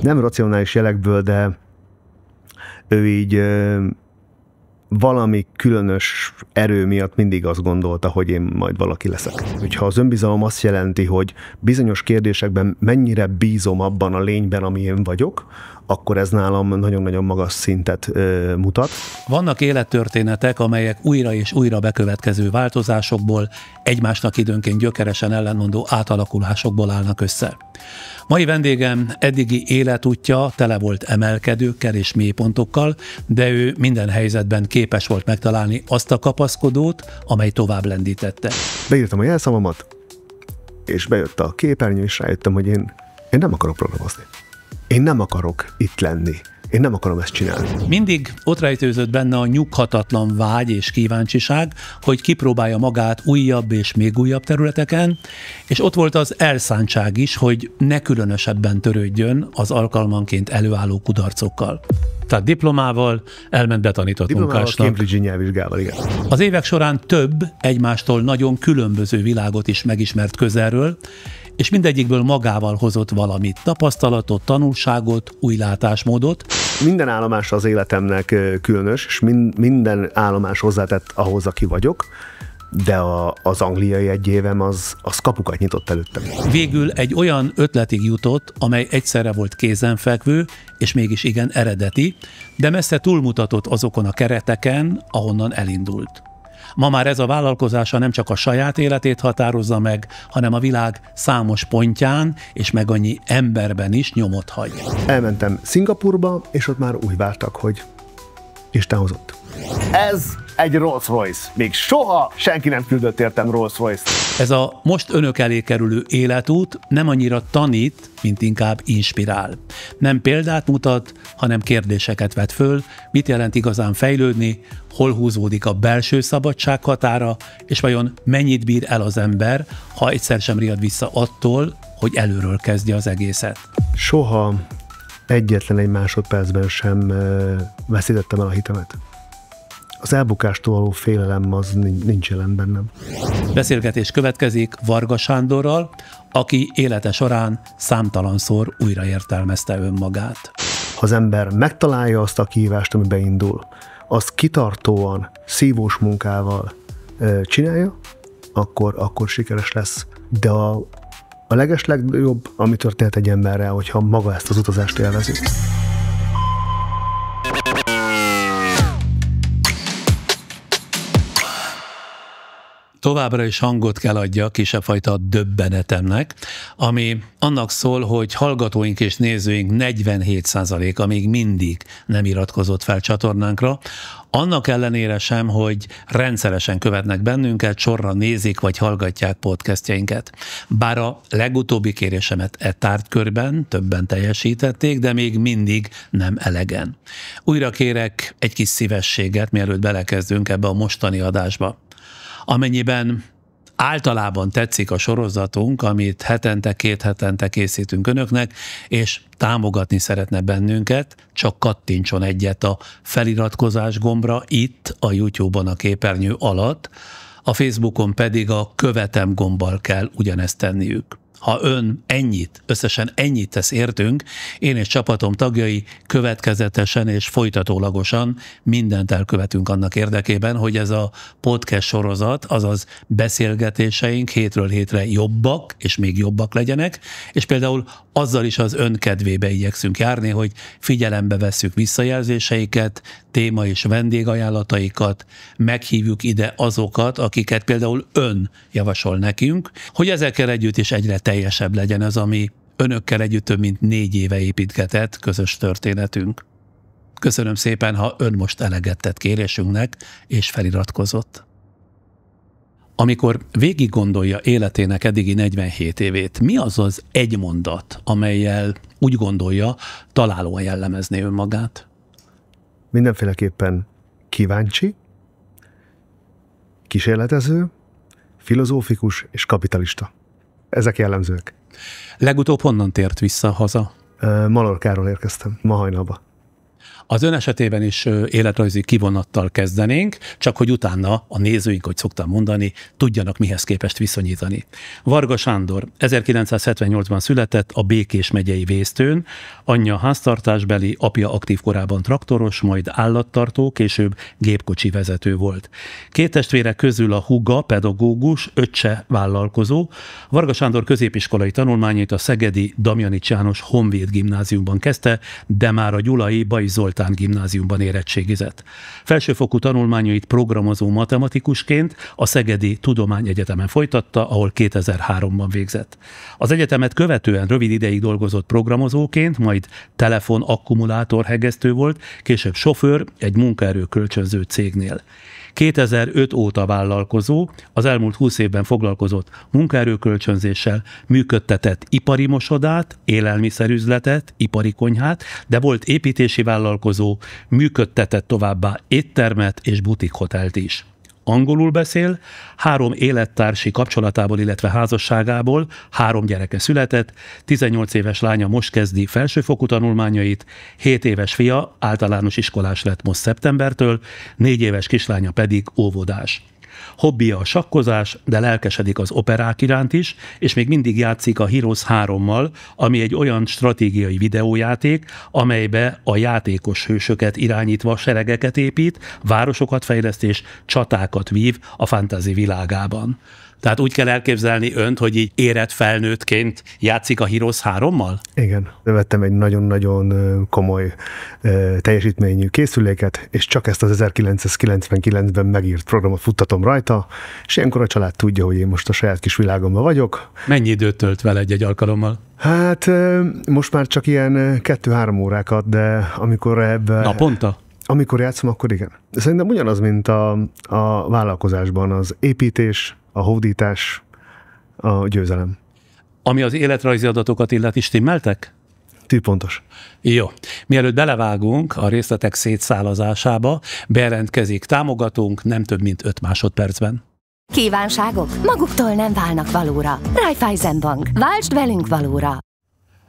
nem racionális jelekből, de ő így valami különös erő miatt mindig azt gondolta, hogy én majd valaki leszek. Hogyha az önbizalom azt jelenti, hogy bizonyos kérdésekben mennyire bízom abban a lényben, ami én vagyok, akkor ez nálam nagyon-nagyon magas szintet mutat. Vannak élettörténetek, amelyek újra és újra bekövetkező változásokból, egymásnak időnként gyökeresen ellentmondó átalakulásokból állnak össze. Mai vendégem eddigi életútja tele volt emelkedőkkel és mélypontokkal, de ő minden helyzetben képes volt megtalálni azt a kapaszkodót, amely tovább lendítette. Beírtam a jelszavamat, és bejött a képernyő, és rájöttem, hogy én nem akarok programozni. Én nem akarok itt lenni. Én nem akarom ezt csinálni. Mindig ott rejtőzött benne a nyughatatlan vágy és kíváncsiság, hogy kipróbálja magát újabb és még újabb területeken, és ott volt az elszántság is, hogy ne különösebben törődjön az alkalmanként előálló kudarcokkal. Tehát diplomával elment betanított munkásnak. Cambridge-i nyelvvizsgával, igen. Az évek során több, egymástól nagyon különböző világot is megismert közelről, és mindegyikből magával hozott valamit, tapasztalatot, tanulságot, új látásmódot. Minden állomás az életemnek különös, és minden állomás hozzátett ahhoz, aki vagyok, de az angliai egy évem az kapukat nyitott előttem. Végül egy olyan ötletig jutott, amely egyszerre volt kézenfekvő, és mégis igen eredeti, de messze túlmutatott azokon a kereteken, ahonnan elindult. Ma már ez a vállalkozása nem csak a saját életét határozza meg, hanem a világ számos pontján és meg annyi emberben is nyomot hagy. Elmentem Szingapurba, és ott már úgy vártak, hogy Isten hozott. Ez egy Rolls-Royce. Még soha senki nem küldött értem Rolls-Royce-t. Ez a most önök elé kerülő életút nem annyira tanít, mint inkább inspirál. Nem példát mutat, hanem kérdéseket vet föl, mit jelent igazán fejlődni, hol húzódik a belső szabadság határa, és vajon mennyit bír el az ember, ha egyszer sem riad vissza attól, hogy előről kezdje az egészet. Soha egyetlen egy másodpercben sem veszítettem el a hitemet. Az elbukástól való félelem az nincs jelen bennem. Beszélgetés következik Varga Sándorral, aki élete során számtalanszor újraértelmezte önmagát. Ha az ember megtalálja azt a kihívást, amiben indul, azt kitartóan, szívós munkával csinálja, akkor sikeres lesz. De a legeslegjobb, ami történhet egy emberrel, hogyha maga ezt az utazást élvezi. Továbbra is hangot kell adjak kisebb fajta döbbenetemnek, ami annak szól, hogy hallgatóink és nézőink 47%-a még mindig nem iratkozott fel csatornánkra, annak ellenére sem, hogy rendszeresen követnek bennünket, sorra nézik vagy hallgatják podcastjainket. Bár a legutóbbi kérésemet e tárgykörben többen teljesítették, de még mindig nem elegen. Újra kérek egy kis szívességet, mielőtt belekezdünk ebbe a mostani adásba. Amennyiben általában tetszik a sorozatunk, amit két hetente készítünk önöknek, és támogatni szeretne bennünket, csak kattintson egyet a feliratkozás gombra itt a YouTube-on a képernyő alatt, a Facebookon pedig a követem gombbal kell ugyanezt tenniük. Ha ön összesen ennyit tesz értünk, én és csapatom tagjai következetesen és folytatólagosan mindent elkövetünk annak érdekében, hogy ez a podcast sorozat, azaz beszélgetéseink hétről hétre jobbak, és még jobbak legyenek, és például azzal is az ön kedvébe igyekszünk járni, hogy figyelembe vesszük visszajelzéseiket, téma és vendégajánlataikat, meghívjuk ide azokat, akiket például ön javasol nekünk, hogy ezekkel együtt is egyre teljesebb legyen az, ami önökkel együtt több mint 4 éve építgetett közös történetünk. Köszönöm szépen, ha ön most eleget tett kérésünknek és feliratkozott. Amikor végig gondolja életének eddigi 47 évét, mi az az egy mondat, amellyel úgy gondolja, találóan jellemezné önmagát? Mindenféleképpen kíváncsi, kísérletező, filozófikus és kapitalista. Ezek jellemzőek. Legutóbb honnan tért vissza haza? Mallorcáról érkeztem, ma hajnalba. Az ön esetében is életrajzi kivonattal kezdenénk, csak hogy utána a nézőink, hogy szoktam mondani, tudjanak mihez képest viszonyítani. Varga Sándor 1978-ban született a Békés megyei Vésztőn, anyja háztartásbeli, apja aktív korában traktoros, majd állattartó, később gépkocsi vezető volt. Két testvére közül a húga pedagógus, öccse vállalkozó. Varga Sándor középiskolai tanulmányait a szegedi Damjanics János Honvéd gimnáziumban kezdte, de már a gyulai Bajs Zoltán gimnáziumban érettségizett. Felsőfokú tanulmányait programozó matematikusként a Szegedi Tudományegyetemen folytatta, ahol 2003-ban végzett. Az egyetemet követően rövid ideig dolgozott programozóként, majd telefon-akkumulátor hegesztő volt, később sofőr egy munkaerő kölcsönző cégnél. 2005 óta vállalkozó, az elmúlt 20 évben foglalkozott munkaerőkölcsönzéssel, működtetett ipari mosodát, élelmiszerüzletet, ipari konyhát, de volt építési vállalkozó, működtetett továbbá éttermet és butikhotelt is. Angolul beszél, 3 élettársi kapcsolatából, illetve házasságából 3 gyereke született, 18 éves lánya most kezdi felsőfokú tanulmányait, 7 éves fia általános iskolás lett most szeptembertől, 4 éves kislánya pedig óvodás. Hobbija a sakkozás, de lelkesedik az operák iránt is, és még mindig játszik a Heroes 3-mal, ami egy olyan stratégiai videójáték, amelybe a játékos hősöket irányítva seregeket épít, városokat fejleszt és csatákat vív a fantasy világában. Tehát úgy kell elképzelni önt, hogy így érett felnőttként játszik a Heroes 3-mal? Igen. Vettem egy nagyon-nagyon komoly teljesítményű készüléket, és csak ezt az 1999-ben megírt programot futtatom rajta, és ilyenkor a család tudja, hogy én most a saját kis világomban vagyok. Mennyi időt tölt vele egy alkalommal? Hát most már csak ilyen 2-3 órákat, de amikor ebben... Naponta? Amikor játszom, akkor igen. Szerintem ugyanaz, mint a vállalkozásban, az építés, a hódítás, a győzelem. Ami az életrajzi adatokat illeti, stimmeltek? Tűpontos. Jó. Mielőtt belevágunk a részletek szétszálazásába, bejelentkezik támogatónk nem több mint 5 másodpercben. Kívánságok maguktól nem válnak valóra. Raiffeisenbank. Váltsd velünk valóra!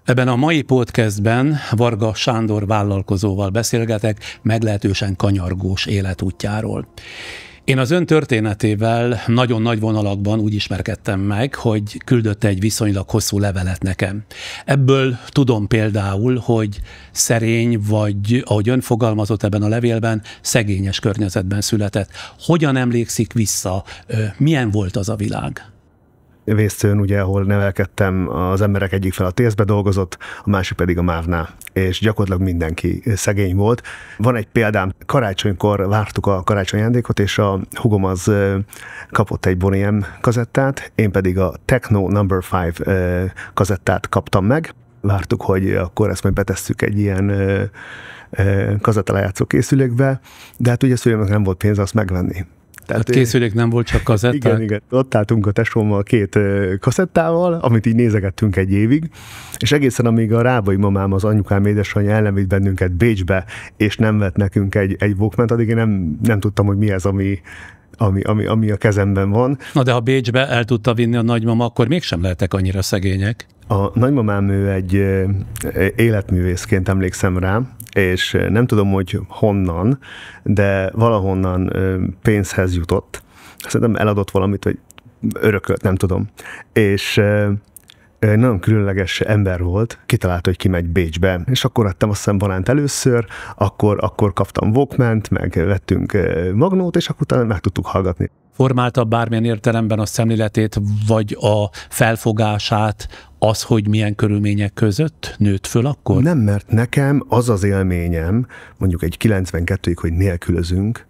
Ebben a mai podcastben Varga Sándor vállalkozóval beszélgetek meglehetősen kanyargós életútjáról. Én az ön történetével nagyon nagy vonalakban úgy ismerkedtem meg, hogy küldött egy viszonylag hosszú levelet nekem. Ebből tudom például, hogy szerény vagy, ahogy ön fogalmazott ebben a levélben, szegényes környezetben született. Hogyan emlékszik vissza? Milyen volt az a világ? Vésztőn, ugye, ahol nevelkedtem, az emberek egyik fel a TÉSZ-be dolgozott, a másik pedig a MÁV-nál, és gyakorlatilag mindenki szegény volt. Van egy példám, karácsonykor vártuk a karácsonyi ajándékot, és a hugom az kapott egy Boney M kazettát, én pedig a Techno No. 5 kazettát kaptam meg. Vártuk, hogy akkor ezt majd betesszük egy ilyen kazettalejátszó készülékbe, de hát ugye szüleimnek nem volt pénz azt megvenni. Tehát készülék nem volt, csak kazetták? Igen. Ott álltunk a tesómmal 2 kaszettával, amit így nézegettünk egy évig, és egészen amíg a Rábai mamám, az anyukám édesanyja ellenvitt bennünket Bécsbe, és nem vett nekünk egy Walkmant, addig én nem tudtam, hogy mi ez, ami a kezemben van. Na de ha Bécsbe el tudta vinni a nagymama, akkor mégsem lehetek annyira szegények. A nagymamám ő egy életművészként emlékszem rá, és nem tudom, hogy honnan, de valahonnan pénzhez jutott. Szerintem eladott valamit, vagy örökölt, nem tudom. És nagyon különleges ember volt, kitalálta, hogy kimegy Bécsbe, és akkor adtam azt hiszem banánt először, akkor kaptam Walkmant, meg vettünk magnót, és akkor utána meg tudtuk hallgatni. Formálta bármilyen értelemben a szemléletét, vagy a felfogását az, hogy milyen körülmények között nőtt föl akkor? Nem, mert nekem az az élményem, mondjuk egy 92-ig, hogy nélkülözünk,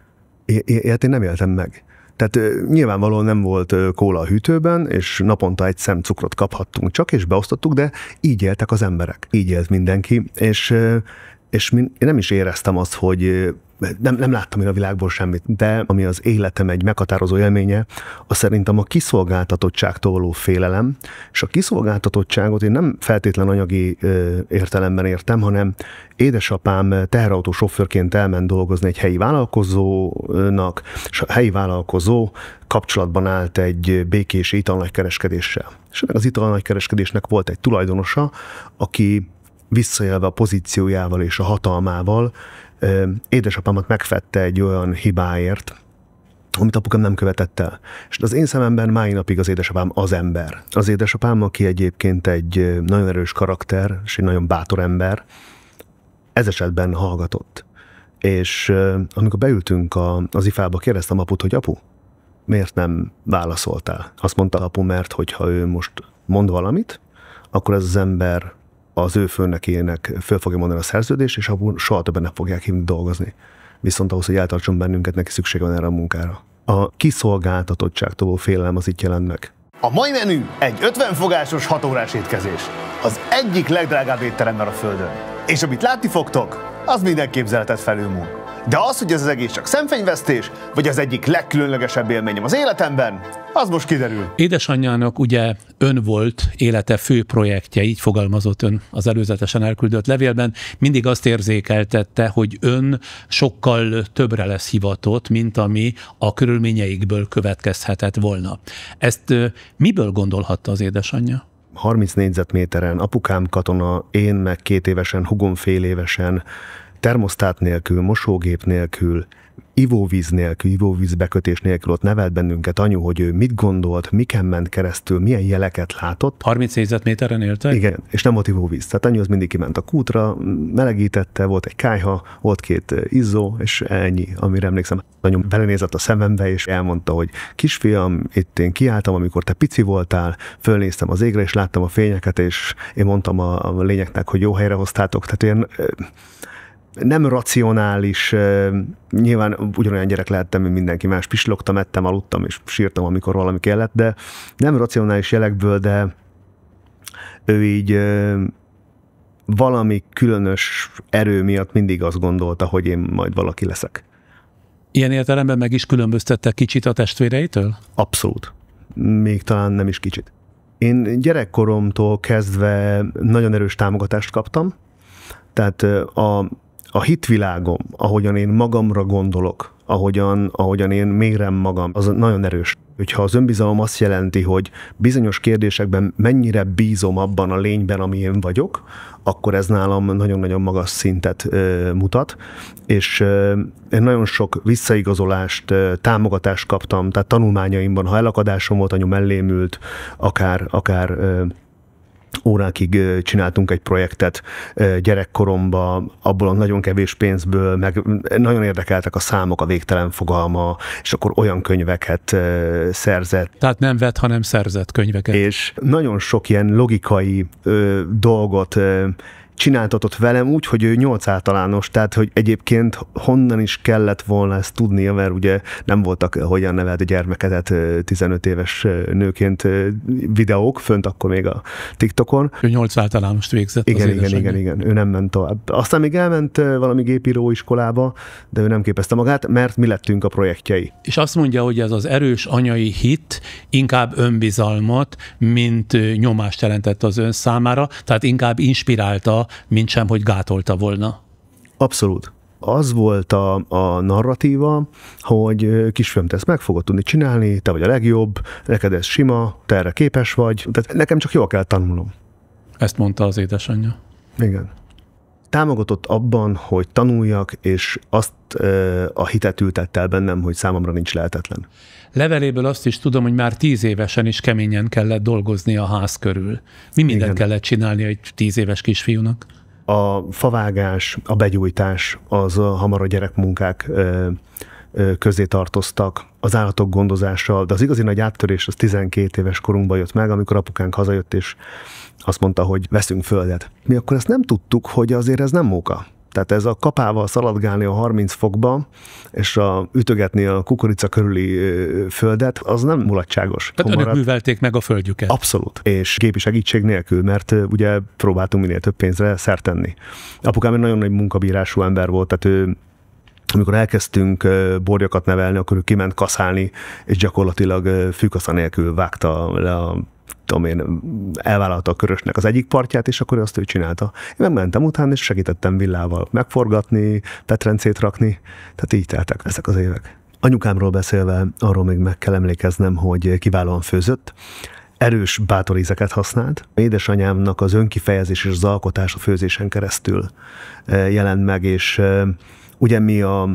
ilyet én nem éltem meg. Tehát nyilvánvalóan nem volt kóla a hűtőben, és naponta egy szem cukrot kaphattunk csak, és beosztottuk, de így éltek az emberek. Így élt mindenki, és én nem is éreztem azt, hogy nem láttam én a világból semmit, de ami az életem egy meghatározó élménye, az szerintem a kiszolgáltatottságtól való félelem, és a kiszolgáltatottságot én nem feltétlen anyagi értelemben értem, hanem édesapám teherautó sofőrként elment dolgozni egy helyi vállalkozónak, és a helyi vállalkozó kapcsolatban állt egy békési italnagykereskedéssel. És ennek az italnagykereskedésnek volt egy tulajdonosa, aki visszaélve a pozíciójával és a hatalmával édesapámat megfette egy olyan hibáért, amit apukám nem követett el. És az én szememben mai napig az édesapám az ember. Az édesapám, aki egyébként egy nagyon erős karakter, és egy nagyon bátor ember, ez esetben hallgatott. És amikor beültünk az IFA-ba, kérdeztem aput, hogy apu, miért nem válaszoltál? Azt mondta apu, mert hogyha ő most mond valamit, akkor ez az ember az ő főnökének föl fogja mondani a szerződést, és apu soha többen nem fogják hívni dolgozni. Viszont ahhoz, hogy eltartson bennünket, neki szüksége van erre a munkára. A kiszolgáltatottságtól félelem az itt jelent meg. A mai menü egy 50 fogásos 6 órás étkezés. Az egyik legdrágább étteremben a Földön. És amit látni fogtok, az minden képzeletet felülmúl. De az, hogy ez az egész csak szemfényvesztés, vagy az egyik legkülönlegesebb élményem az életemben, az most kiderül. Édesanyjának ugye ön volt élete fő projektje, így fogalmazott ön az előzetesen elküldött levélben. Mindig azt érzékeltette, hogy ön sokkal többre lesz hivatott, mint ami a körülményeikből következhetett volna. Ezt miből gondolhatta az édesanyja? 30 négyzetméteren, apukám katona, én meg 2 évesen, hugom fél évesen, termosztát nélkül, mosógép nélkül, ivóvíz nélkül, ivóvízbekötés nélkül ott nevelt bennünket anyu, hogy ő mit gondolt, miken ment keresztül, milyen jeleket látott. 30 négyzetméteren éltek? Igen, és nem volt ivóvíz. Tehát anyu az mindig kiment a kútra, melegítette, volt egy kályha, volt 2 izzó, és ennyi, amire emlékszem. Anyu belenézett a szemembe, és elmondta, hogy kisfiam, itt én kiálltam, amikor te pici voltál, fölnéztem az égre, és láttam a fényeket, és én mondtam a lényeknek, hogy jó helyre hoztátok. Tehát ilyen nem racionális, nyilván ugyanolyan gyerek lehettem, mint mindenki más, pislogtam, ettem, aludtam, és sírtam, amikor valami kellett, de nem racionális jelekből, de ő így valami különös erő miatt mindig azt gondolta, hogy én majd valaki leszek. Ilyen értelemben meg is különböztette kicsit a testvéreitől? Abszolút. Még talán nem is kicsit. Én gyerekkoromtól kezdve nagyon erős támogatást kaptam, tehát a hitvilágom, ahogyan én magamra gondolok, ahogyan én mérem magam, az nagyon erős. Hogyha az önbizalom azt jelenti, hogy bizonyos kérdésekben mennyire bízom abban a lényben, ami én vagyok, akkor ez nálam nagyon-nagyon magas szintet mutat, és én nagyon sok visszaigazolást, támogatást kaptam, tehát tanulmányaimban, ha elakadásom volt, anyu mellém ült, akár órákig csináltunk egy projektet gyerekkoromban, abból a nagyon kevés pénzből, meg nagyon érdekeltek a számok, a végtelen fogalma, és akkor olyan könyveket szerzett. Tehát nem vett, hanem szerzett könyveket. És nagyon sok ilyen logikai dolgot csináltatott velem úgy, hogy ő 8 általános, tehát hogy egyébként honnan is kellett volna ezt tudnia, mert ugye nem voltak hogyan neveld a gyermekedet 15 éves nőként videók, fönt akkor még a TikTokon. Ő 8 általánost végzett. Igen, ő nem ment tovább. Aztán még elment valami gépíró iskolába, de ő nem képezte magát, mert mi lettünk a projektjei. És azt mondja, hogy ez az erős anyai hit inkább önbizalmat, mint nyomást jelentett az ön számára, tehát inkább inspirálta, mint sem, hogy gátolta volna. Abszolút. Az volt a narratíva, hogy kisfiam, te ezt meg fogod tudni csinálni, te vagy a legjobb, neked ez sima, te erre képes vagy, tehát nekem csak jól kell tanulnom. Ezt mondta az édesanyja. Igen. Támogatott abban, hogy tanuljak, és azt a hitet ültette el bennem, hogy számomra nincs lehetetlen. Leveléből azt is tudom, hogy már 10 évesen is keményen kellett dolgozni a ház körül. Mi mindent kellett csinálni egy 10 éves kisfiúnak? A favágás, a begyújtás, az hamar a gyerekmunkák közé tartoztak, az állatok gondozása, de az igazi nagy áttörés az 12 éves korunkban jött meg, amikor apukánk hazajött, és azt mondta, hogy veszünk földet. Mi akkor ezt nem tudtuk, hogy azért ez nem móka. Tehát ez a kapával szaladgálni a 30 fokba, és ütögetni a kukorica körüli földet, az nem mulatságos. Tehát önök művelték meg a földjüket. Abszolút. És gépi segítség nélkül, mert ugye próbáltunk minél több pénzre szert tenni. Apukám egy nagyon nagy munkabírású ember volt, tehát ő, amikor elkezdtünk borjakat nevelni, akkor ő kiment kaszálni, és gyakorlatilag fűkasza nélkül vágta le elvállalta a Körösnek az egyik partját, és akkor azt ő csinálta. Én megmentem utána, és segítettem villával megforgatni, petrencét rakni, tehát így teltek ezek az évek. Anyukámról beszélve, arról még meg kell emlékeznem, hogy kiválóan főzött. erős bátorízeket használt. Édesanyámnak az önkifejezés és az alkotás a főzésen keresztül jelent meg, és ugye mi a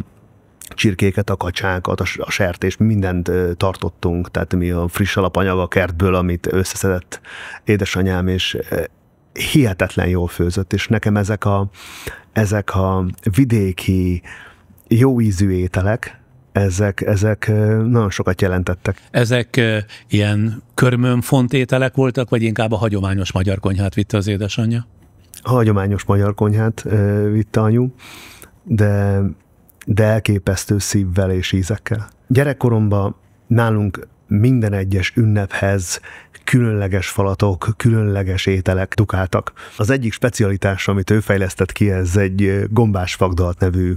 csirkéket, a kacsákat, a sertést, mindent tartottunk, tehát mi a friss alapanyag a kertből, amit összeszedett édesanyám, és hihetetlen jól főzött, és nekem ezek a vidéki jó ízű ételek, ezek nagyon sokat jelentettek. Ezek ilyen körmönfont ételek voltak, vagy inkább a hagyományos magyar konyhát vitte az édesanyja? A hagyományos magyar konyhát vitte anyu, de elképesztő szívvel és ízekkel. Gyerekkoromban nálunk minden egyes ünnephez különleges falatok, különleges ételek dukáltak. Az egyik specialitás, amit ő fejlesztett ki, ez egy gombás fagdalt nevű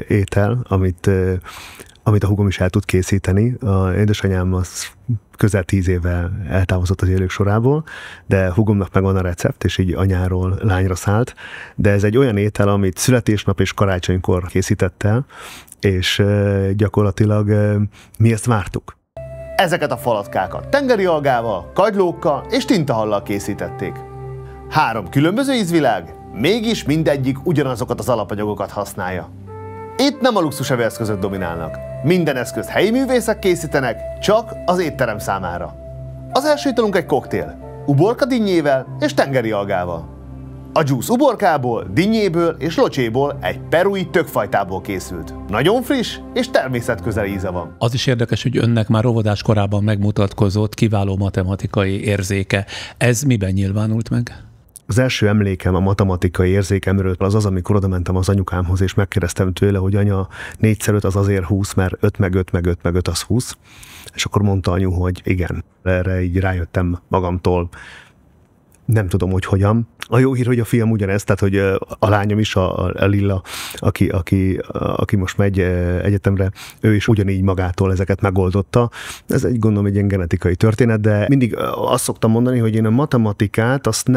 étel, amit a húgom is el tud készíteni. A édesanyám az közel 10 éve eltávozott az élők sorából, de húgomnak megvan a recept, és így anyáról lányra szállt. De ez egy olyan étel, amit születésnap és karácsonykor készített el, és gyakorlatilag mi ezt vártuk. Ezeket a falatkákat tengeri algával, kagylókkal és tintahallal készítették. 3 különböző ízvilág, mégis mindegyik ugyanazokat az alapanyagokat használja. Itt nem a luxus evőeszközök dominálnak. Minden eszközt helyi művészek készítenek, csak az étterem számára. Az első italunk egy koktél, uborka dinnyével és tengeri algával. A dzsúsz uborkából, dinnyéből és locséból egy perui tökfajtából készült. Nagyon friss és természetközeli íze van. Az is érdekes, hogy önnek már óvodás korában megmutatkozott kiváló matematikai érzéke. Ez miben nyilvánult meg? Az első emlékem a matematikai érzékemről az, amikor oda mentem az anyukámhoz, és megkérdeztem tőle, hogy anya, 4x5 az azért 20, mert 5 meg 5 meg 5 meg 5 az 20. És akkor mondta anyu, hogy igen, erre így rájöttem magamtól. Nem tudom, hogy hogyan. A jó hír, hogy a fiam ugyanez, tehát hogy a lányom is, a Lilla, aki most megy egyetemre, ő is ugyanígy magától ezeket megoldotta. Ez egy, gondolom, egy ilyen genetikai történet, de mindig azt szoktam mondani, hogy én a matematikát azt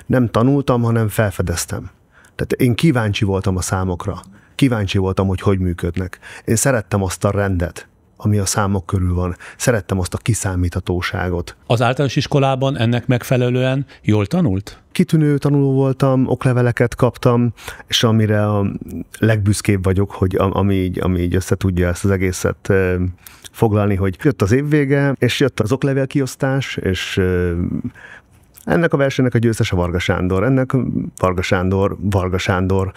nem tanultam, hanem felfedeztem. Tehát én kíváncsi voltam a számokra. Kíváncsi voltam, hogy működnek. Én szerettem azt a rendet, ami a számok körül van. Szerettem azt a kiszámíthatóságot. Az általános iskolában ennek megfelelően jól tanult? Kitűnő tanuló voltam, okleveleket kaptam, és amire a legbüszkébb vagyok, hogy ami így össze tudja ezt az egészet foglalni, hogy jött az évvége, és jött az oklevél kiosztás, és ennek a versenynek a győztese Varga Sándor, ennek Varga Sándor,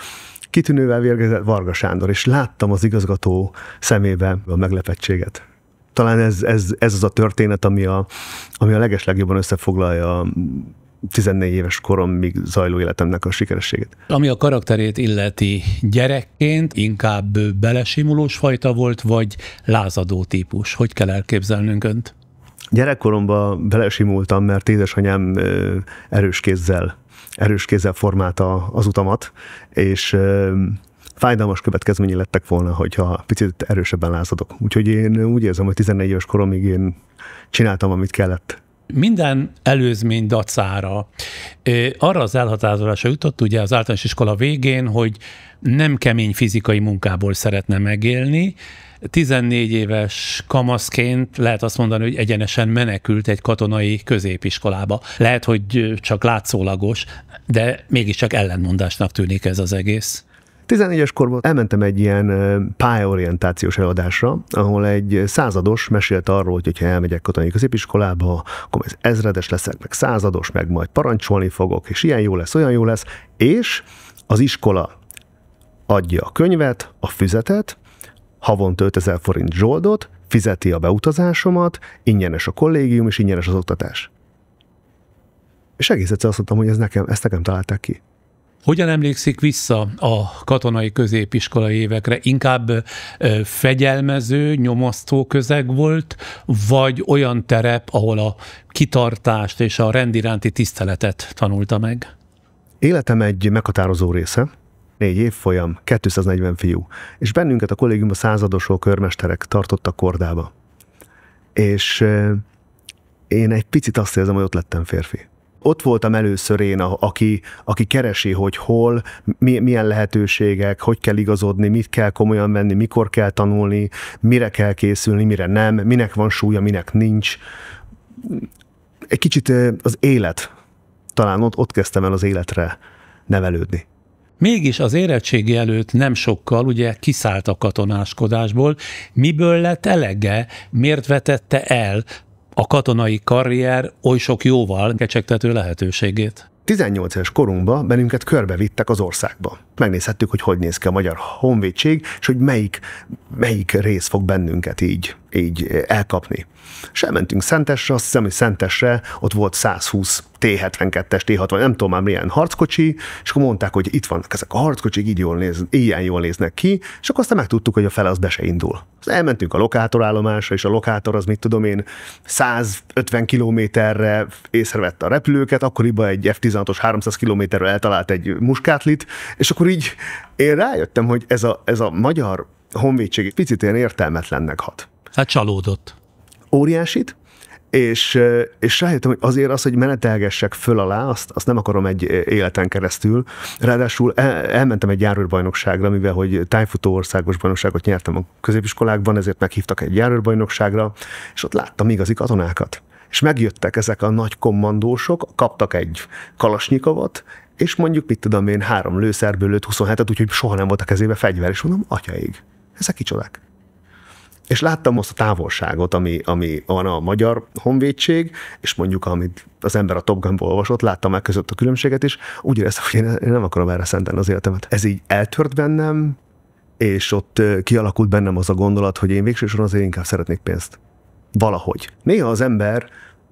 kitűnővel vérgezett Varga Sándor, és láttam az igazgató szemébe a meglepettséget. Talán ez az a történet, ami a legeslegjobban összefoglalja a 14 éves koromig zajló életemnek a sikerességét. Ami a karakterét illeti, gyerekként inkább belesimulós fajta volt, vagy lázadó típus? Hogy kell elképzelnünk önt? Gyerekkoromban belesimultam, mert édesanyám erős kézzel formálta az utamat, és fájdalmas következményei lettek volna, hogyha picit erősebben lázadok. Úgyhogy én úgy érzem, hogy 14 éves koromig én csináltam, amit kellett. Minden előzmény dacára arra az elhatározásra jutott ugye az általános iskola végén, hogy nem kemény fizikai munkából szeretne megélni. 14 éves kamaszként lehet azt mondani, hogy egyenesen menekült egy katonai középiskolába. Lehet, hogy csak látszólagos, de mégiscsak ellentmondásnak tűnik ez az egész. 14-es korban elmentem egy ilyen pályaorientációs előadásra, ahol egy százados mesélt arról, hogy ha elmegyek katonai középiskolába, akkor ez ezredes leszek, meg százados, meg majd parancsolni fogok, és ilyen jó lesz, olyan jó lesz, és az iskola adja a könyvet, a füzetet, havonta 5000 forint zsoldot, fizeti a beutazásomat, ingyenes a kollégium, és ingyenes az oktatás. És egész egyszer azt mondtam, hogy ezt nekem találták ki. Hogyan emlékszik vissza a katonai középiskolai évekre? Inkább fegyelmező, nyomasztó közeg volt, vagy olyan terep, ahol a kitartást és a rend iránti tiszteletet tanulta meg? Életem egy meghatározó része. 4 évfolyam, 240 fiú. És bennünket a kollégiumban századosok, körmesterek tartottak kordába. És én egy picit azt érzem, hogy ott lettem férfi. Ott voltam először én, aki keresi, hogy hol, milyen lehetőségek, hogy kell igazodni, mit kell komolyan venni, mikor kell tanulni, mire kell készülni, mire nem, minek van súlya, minek nincs. egy kicsit az élet, talán ott kezdtem el az életre nevelődni. Mégis az érettségi előtt nem sokkal ugye kiszállt a katonáskodásból. Miből lett elege? Miért vetette el a katonai karrier oly sok jóval kecsegtető lehetőségét? 18 éves korunkban bennünket körbevittek az országba. Megnézhettük, hogy néz ki a magyar honvédség, és hogy melyik rész fog bennünket így elkapni. És elmentünk Szentesre, azt hiszem, hogy Szentesre ott volt 120 T-72-es, T-60, nem tudom már milyen harckocsi, és akkor mondták, hogy itt vannak ezek a harckocsik, ilyen jól néznek ki, és akkor aztán megtudtuk, hogy a fele az be se indul. Aztán elmentünk a lokátorállomásra, és a lokátor az, mit tudom én, 150 kilométerre észrevette a repülőket, akkoriban egy F-16-os 300 kilométerről eltalált egy muskátlit, és akkor így én rájöttem, hogy ez a magyar honvédség picit ilyen értelmetlennek hat. Hát csalódott. Óriásit, és rájöttem, hogy azért az, hogy menetelgessek föl alá, azt nem akarom egy életen keresztül. Ráadásul elmentem egy járőrbajnokságra, mivel hogy tájfutó országos bajnokságot nyertem a középiskolákban, ezért meghívtak egy járőrbajnokságra, és ott láttam igazi katonákat. És megjöttek ezek a nagy kommandósok, kaptak egy kalasnyikovot, és mondjuk, mit tudom én, 3 lőszerből lőtt 27-et, úgyhogy soha nem volt a kezébe fegyver, és mondom, atyaig, ezek kicsodák. És láttam azt a távolságot, ami van a magyar honvédség, és mondjuk, amit az ember a Top Gunból olvasott, láttam meg között a különbséget, és úgy éreztem, hogy én nem akarom erre szentelni az életemet. Ez így eltört bennem, és ott kialakult bennem az a gondolat, hogy én végsősorban azért inkább szeretnék pénzt. Valahogy. Néha az ember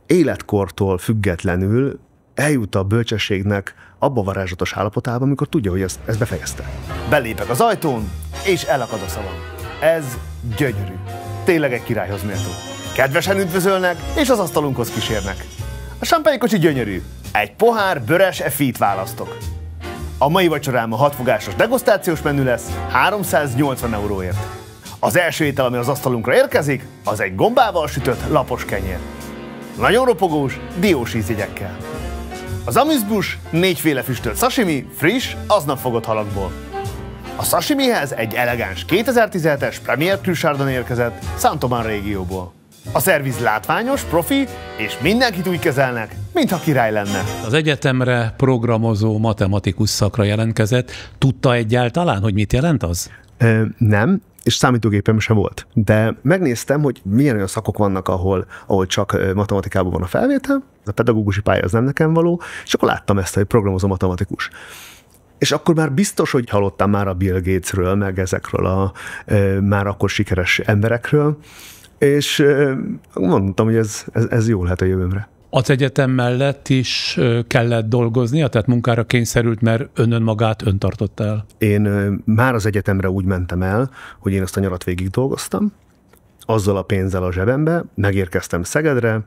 életkortól függetlenül eljut a bölcsességnek abba a varázslatos állapotába, amikor tudja, hogy ezt befejezte. Belépek az ajtón, és elakad a szavam. Ez gyönyörű. Tényleg egy királyhoz méltó. Kedvesen üdvözölnek, és az asztalunkhoz kísérnek. A champagne-kocsi gyönyörű. Egy pohár bőres effit választok. A mai vacsorám a 6 fogásos degustációs menü lesz 380 euróért. Az első étel, ami az asztalunkra érkezik, az egy gombával sütött lapos kenyér. Nagyon ropogós, diós ízjegyekkel. Az amüszbusz 4 féle füstölt sashimi, friss, aznap fogott halakból. A sashimihez egy elegáns 2017-es Premier Cru Chardonnay érkezett Saint-Oman régióból. A szerviz látványos, profi, és mindenkit úgy kezelnek, mintha király lenne. Az egyetemre programozó matematikus szakra jelentkezett. Tudta egyáltalán, hogy mit jelent az? Nem, és számítógépem sem volt. De megnéztem, hogy milyen olyan szakok vannak, ahol csak matematikában van a felvétel, a pedagógusi pálya az nem nekem való, és akkor láttam ezt, hogy programozó matematikus. És akkor már biztos, hogy hallottam már a Bill Gatesről, meg ezekről a már akkor sikeres emberekről, és mondtam, hogy ez jó lehet a jövőmre. Az egyetem mellett is kellett dolgoznia, tehát munkára kényszerült, mert önmagát tartotta el? Én már az egyetemre úgy mentem el, hogy én azt a nyarat végig dolgoztam, azzal a pénzzel a zsebembe, megérkeztem Szegedre,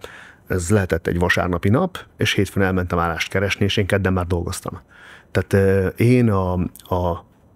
ez lehetett egy vasárnapi nap, és hétfőn elmentem állást keresni, és én kedden már dolgoztam. Tehát én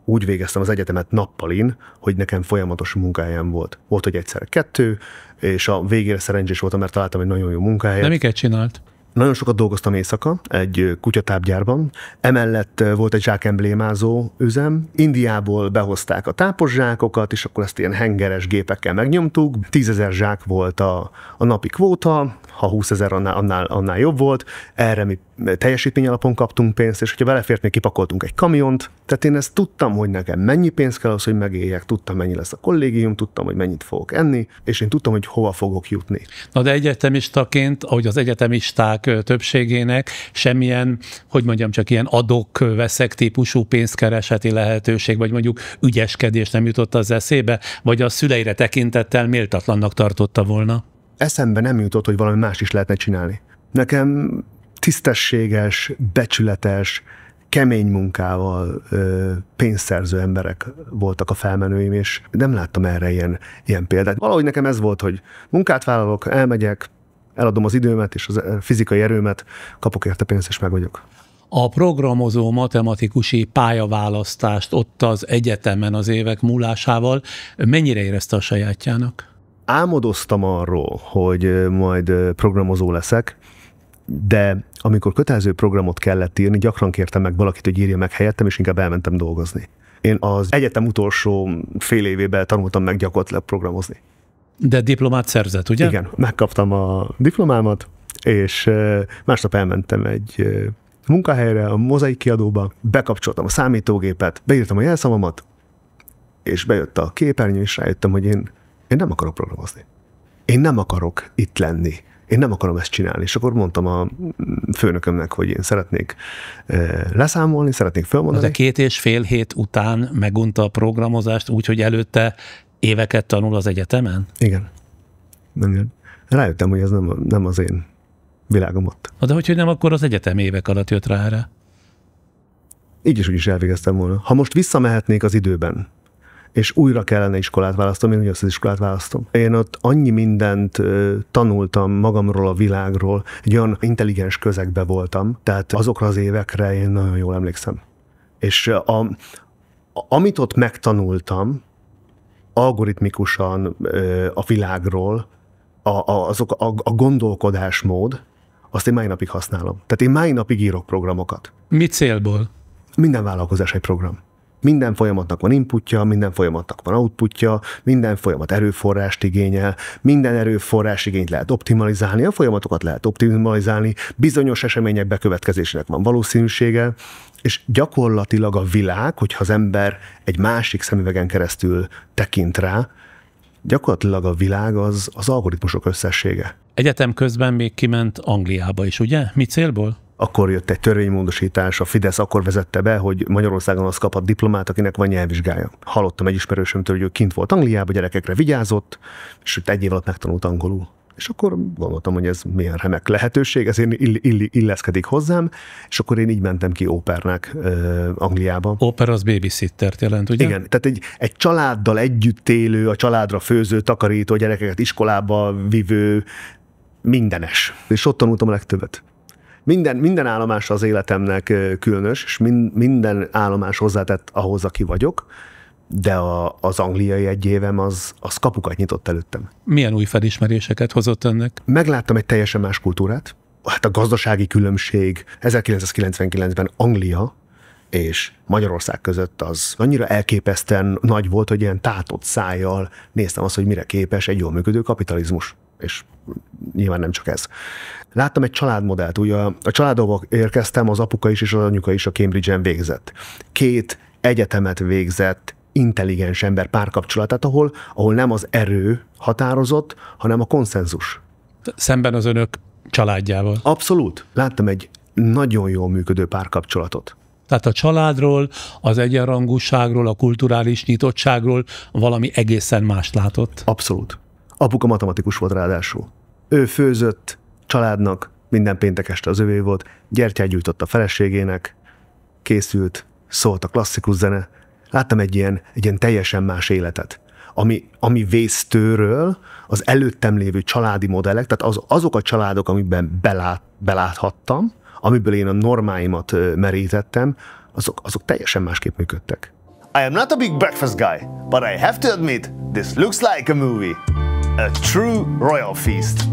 úgy végeztem az egyetemet nappalin, hogy nekem folyamatos munkájám volt. Volt, hogy egyszer 2, és a végére szerencsés voltam, mert találtam egy nagyon jó munkahelyet. De miket csinált? Nagyon sokat dolgoztam éjszaka egy kutyatápgyárban. Emellett volt egy zsákemblémázó üzem. Indiából behozták a tápos zsákokat, és akkor ezt ilyen hengeres gépekkel megnyomtuk. 10 000 zsák volt a napi kvóta, ha 20 000 annál jobb volt. Erre mi teljesítmény alapon kaptunk pénzt, és hogyha belefért, még kipakoltunk egy kamiont. Tehát én ezt tudtam, hogy nekem mennyi pénz kell az, hogy megéljek, tudtam, mennyi lesz a kollégium, tudtam, hogy mennyit fogok enni, és én tudtam, hogy hova fogok jutni. Na de egyetemistaként, ahogy az egyetemisták többségének semmilyen, hogy mondjam, csak ilyen adok-veszek típusú pénzkereseti lehetőség, vagy mondjuk ügyeskedés nem jutott az eszébe, vagy a szüleire tekintettel méltatlannak tartotta volna? Eszembe nem jutott, hogy valami más is lehetne csinálni. Nekem tisztességes, becsületes, kemény munkával pénzszerző emberek voltak a felmenőim, és nem láttam erre ilyen példát. Valahogy nekem ez volt, hogy munkát vállalok, elmegyek, eladom az időmet és az fizikai erőmet, kapok érte pénzt, és meg vagyok. A programozó matematikusi pályaválasztást ott az egyetemen az évek múlásával mennyire érezte a sajátjának? Álmodoztam arról, hogy majd programozó leszek, de amikor kötelező programot kellett írni, gyakran kértem meg valakit, hogy írja meg helyettem, és inkább elmentem dolgozni. Én az egyetem utolsó fél évében tanultam meg gyakorlatilag programozni. De diplomát szerzett, ugye? Igen, megkaptam a diplomámat, És másnap elmentem egy munkahelyre, a Mozaik kiadóba, bekapcsoltam a számítógépet, beírtam a jelszavamat, és bejött a képernyő, és rájöttem, hogy én nem akarok programozni. Én nem akarok itt lenni. Én nem akarom ezt csinálni. És akkor mondtam a főnökömnek, hogy én szeretnék leszámolni, szeretnék felmondani. De 2,5 hét után megunta a programozást úgy, hogy előtte éveket tanul az egyetemen? Igen. Rájöttem, hogy ez nem az én világom ott. De hogy nem, akkor az egyetem évek alatt jött rá erre? Így is úgy is elvégeztem volna. Ha most visszamehetnék az időben, és újra kellene iskolát választom, én ugyanazt az iskolát választom. Én ott annyi mindent tanultam magamról, a világról, egy olyan intelligens közegbe voltam, tehát azokra az évekre én nagyon jól emlékszem. És amit ott megtanultam, algoritmikusan a világról, a gondolkodásmód, azt én mai napig használom. Tehát én mai napig írok programokat. Mi célból? Minden vállalkozás egy program. Minden folyamatnak van inputja, minden folyamatnak van outputja, minden folyamat erőforrást igényel, minden erőforrás igényt lehet optimalizálni, a folyamatokat lehet optimalizálni, bizonyos események bekövetkezésének van valószínűsége, és gyakorlatilag a világ, hogyha az ember egy másik szemüvegen keresztül tekint rá, gyakorlatilag a világ az algoritmusok összessége. Egyetem közben még kiment Angliába is, ugye? Mi célból? Akkor jött egy törvénymódosítás, a Fidesz akkor vezette be, hogy Magyarországon az kaphat diplomát, akinek van nyelvvizsgája. Hallottam egy ismerősömtől, hogy ő kint volt Angliában, gyerekekre vigyázott, és egy év alatt megtanult angolul. És akkor gondoltam, hogy ez milyen remek lehetőség, ez illeszkedik hozzám, és akkor én így mentem ki ópernek Angliába. Óper az babysittert jelent, ugye? Igen, tehát egy családdal együtt élő, a családra főző, takarító, gyerekeket iskolába vivő, mindenes. És ott tanultam a legtöbbet. Minden állomás az életemnek különös, és minden állomás hozzátett ahhoz, aki vagyok, de az angliai egy évem az kapukat nyitott előttem. Milyen új felismeréseket hozott ennek? Megláttam egy teljesen más kultúrát. Hát a gazdasági különbség 1999-ben Anglia és Magyarország között az annyira elképesztően nagy volt, hogy ilyen tátott szájjal néztem azt, hogy mire képes egy jól működő kapitalizmus. És nyilván nem csak ez. Láttam egy családmodellt. Ugye a családba érkeztem, az apuka is és az anyuka is a Cambridge-en végzett. 2 egyetemet végzett, intelligens ember párkapcsolatát, ahol nem az erő határozott, hanem a konszenzus. Szemben az önök családjával. Abszolút. Láttam egy nagyon jól működő párkapcsolatot. Tehát a családról, az egyenrangúságról, a kulturális nyitottságról valami egészen mást látott. Abszolút. Apuka matematikus volt ráadásul. Ő főzött családnak, minden péntek este az övé volt, gyertyát gyújtott a feleségének, készült, szólt a klasszikus zene. Láttam egy ilyen teljesen más életet, ami vésztőről az előttem lévő családi modellek, tehát azok a családok, amiben beláthattam, amiből én a normáimat merítettem, azok teljesen másképp működtek. I am not a big breakfast guy, but I have to admit, this looks like a movie. A true royal feast.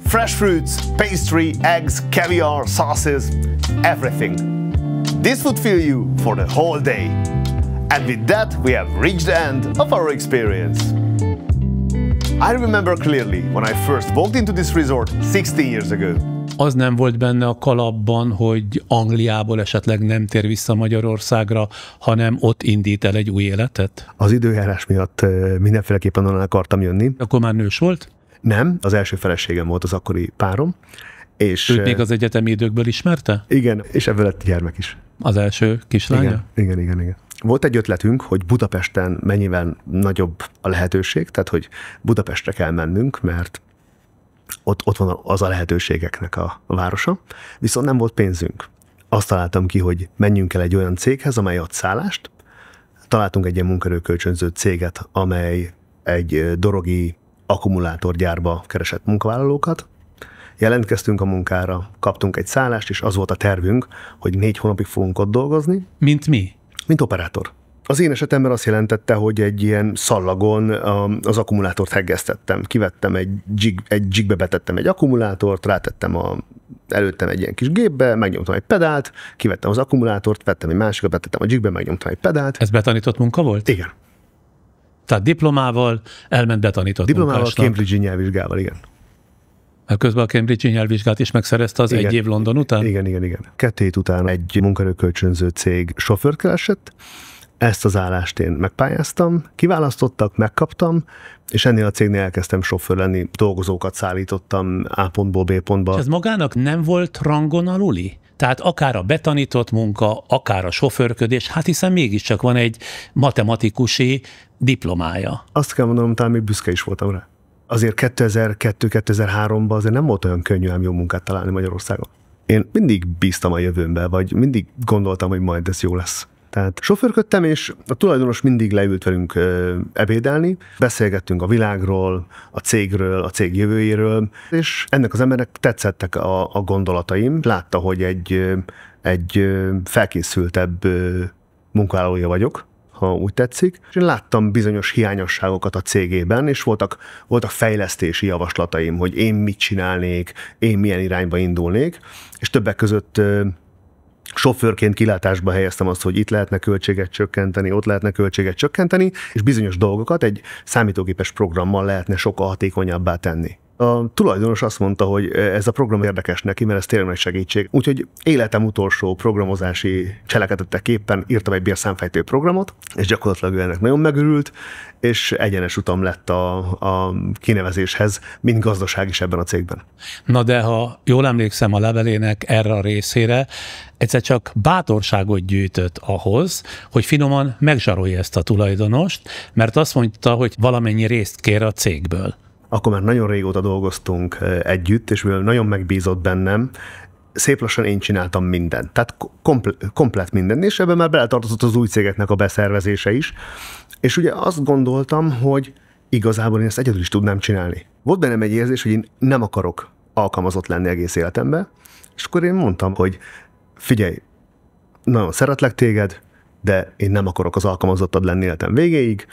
Fresh fruits, pastry, eggs, caviar, sauces, everything. This would fill you for the whole day. And with that, we have reached the end of our experience. I remember clearly when I first walked into this resort 16 years ago. Az nem volt benne a kalapban, hogy Angliából esetleg nem tér vissza Magyarországra, hanem ott indít el egy új életet? Az időjárás miatt mindenféleképpen onnan akartam jönni. Akkor már nős volt? Nem, az első feleségem volt az akkori párom. És őt még az egyetemi időkből ismerte? Igen, és ebből lett gyermek is. Az első kislánya? Igen. Volt egy ötletünk, hogy Budapesten mennyivel nagyobb a lehetőség, tehát hogy Budapestre kell mennünk, mert ott van az a lehetőségeknek a városa, viszont nem volt pénzünk. Azt találtam ki, hogy menjünk el egy olyan céghez, amely ad szállást. Találtunk egy ilyen munkaerőkölcsönző céget, amely egy dorogi akkumulátorgyárba keresett munkavállalókat. Jelentkeztünk a munkára, kaptunk egy szállást, és az volt a tervünk, hogy 4 hónapig fogunk ott dolgozni. Mint mi? Mint operátor. Az én esetemben azt jelentette, hogy egy ilyen szallagon az akkumulátort heggeztettem. Kivettem egy jigbe betettem egy akkumulátort, rátettem előttem egy ilyen kis gépbe, megnyomtam egy pedált, kivettem az akkumulátort, vettem egy másikat, betettem a jigbe, megnyomtam egy pedált. Ez betanított munka volt? Igen. Tehát diplomával elment betanított diplomával, munkásnak. Cambridge-i nyelvvizsgával, igen. Mert közben a Cambridge-i nyelvvizsgát is megszerezte az Igen. 1 év London után? Igen. 2 hét után egy munkaerőkölcsönző cég sofőrt keresett, ezt az állást én megpályáztam, kiválasztottak, megkaptam, és ennél a cégnél elkezdtem sofőr lenni, dolgozókat szállítottam A pontból B pontba. És ez magának nem volt rangon aluli? Tehát akár a betanított munka, akár a sofőrködés, hát hiszen mégiscsak van egy matematikusi diplomája. Azt kell mondanom, talán még büszke is voltam rá. Azért 2002-2003-ban azért nem volt olyan könnyű ám jó munkát találni Magyarországon. Én mindig bíztam a jövőmbe, vagy mindig gondoltam, hogy majd ez jó lesz. Tehát sofőrködtem, és a tulajdonos mindig leült velünk ebédelni, beszélgettünk a világról, a cégről, a cég jövőjéről, és ennek az embernek tetszettek a gondolataim. Látta, hogy egy felkészültebb munkavállalója vagyok, ha úgy tetszik, és én láttam bizonyos hiányosságokat a cégében, és voltak fejlesztési javaslataim, hogy én mit csinálnék, én milyen irányba indulnék, és többek között sofőrként kilátásba helyeztem azt, hogy itt lehetne költséget csökkenteni, ott lehetne költséget csökkenteni, és bizonyos dolgokat egy számítógépes programmal lehetne sokkal hatékonyabbá tenni. A tulajdonos azt mondta, hogy ez a program érdekes neki, mert ez tényleg nagy segítség. Úgyhogy életem utolsó programozási cselekedeteképpen írtam egy bérszámfejtő programot, és gyakorlatilag ő ennek nagyon megörült, és egyenes utam lett a kinevezéshez, mint gazdaság is ebben a cégben. Na de ha jól emlékszem a levelének erre a részére, egyszer csak bátorságot gyűjtött ahhoz, hogy finoman megzsarolja ezt a tulajdonost, mert azt mondta, hogy valamennyi részt kér a cégből. Akkor már nagyon régóta dolgoztunk együtt, és mivel nagyon megbízott bennem, szép lassan én csináltam mindent. Tehát komplett mindent, és ebben már beletartozott az új cégeknek a beszervezése is. És ugye azt gondoltam, hogy igazából én ezt egyedül is tudnám csinálni. Volt bennem egy érzés, hogy én nem akarok alkalmazott lenni egész életemben, és akkor én mondtam, hogy figyelj, nagyon szeretlek téged, de én nem akarok az alkalmazottad lenni életem végéig.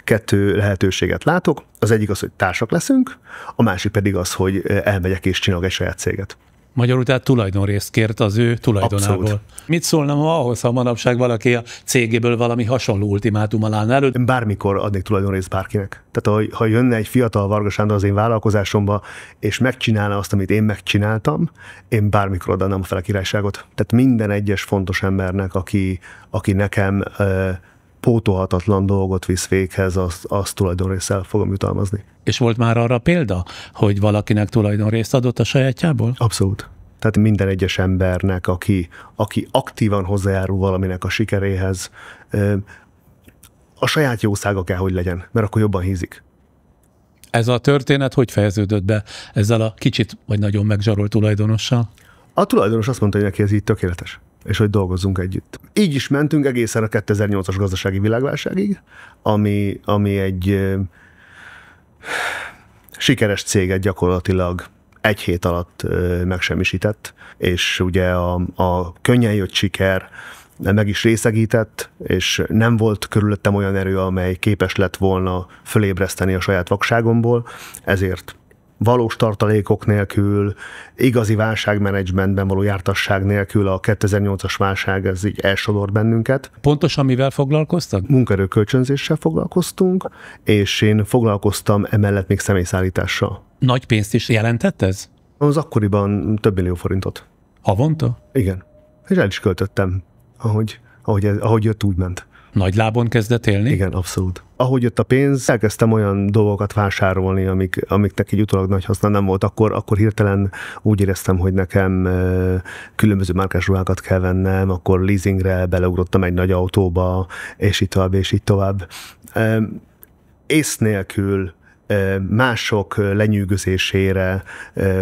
2 lehetőséget látok, az egyik az, hogy társak leszünk, a másik pedig az, hogy elmegyek és csinálok egy saját céget. Magyarul tehát tulajdonrészt kért az ő tulajdonából. Abszolút. Mit szólna ahhoz, ha manapság valaki a cégéből valami hasonló ultimátummal állna elő? Én bármikor adnék tulajdonrészt bárkinek. Tehát ha jönne egy fiatal Varga Sándor az én vállalkozásomba, és megcsinálna azt, amit én megcsináltam, én bármikor adnám fel a királyságot. Tehát minden egyes fontos embernek, aki nekem pótolhatatlan dolgot visz véghez, azt tulajdonrészsel fogom jutalmazni. És volt már arra példa, hogy valakinek tulajdonrészt adott a sajátjából? Abszolút. Tehát minden egyes embernek, aki aktívan hozzájárul valaminek a sikeréhez, a saját jószága kell, hogy legyen, mert akkor jobban hízik. Ez a történet hogy fejeződött be ezzel a kicsit vagy nagyon megzsarolt tulajdonossal? A tulajdonos azt mondta, hogy neki ez így tökéletes, és hogy dolgozzunk együtt. Így is mentünk egészen a 2008-as gazdasági világválságig, ami egy sikeres céget gyakorlatilag 1 hét alatt megsemmisített, és ugye a könnyen jött siker meg is részegített, és nem volt körülöttem olyan erő, amely képes lett volna fölébreszteni a saját vakságomból, ezért valós tartalékok nélkül, igazi válságmenedzsmentben való jártasság nélkül a 2008-as válság ez így elsodort bennünket. Pontosan mivel foglalkoztak? Munkaerőkölcsönzéssel foglalkoztunk, és én foglalkoztam emellett még személyszállítással. Nagy pénzt is jelentett ez? Az akkoriban több millió forintot. Havonta? Igen. És el is költöttem, ahogy jött, úgy ment. Nagy lábon kezdett élni? Igen, abszolút. Ahogy jött a pénz, elkezdtem olyan dolgokat vásárolni, amiknek egy utólag nagy haszna nem volt, akkor hirtelen úgy éreztem, hogy nekem különböző márkás ruhákat kell vennem, akkor leasingre beleugrottam egy nagy autóba, és így tovább. Ész nélkül mások lenyűgözésére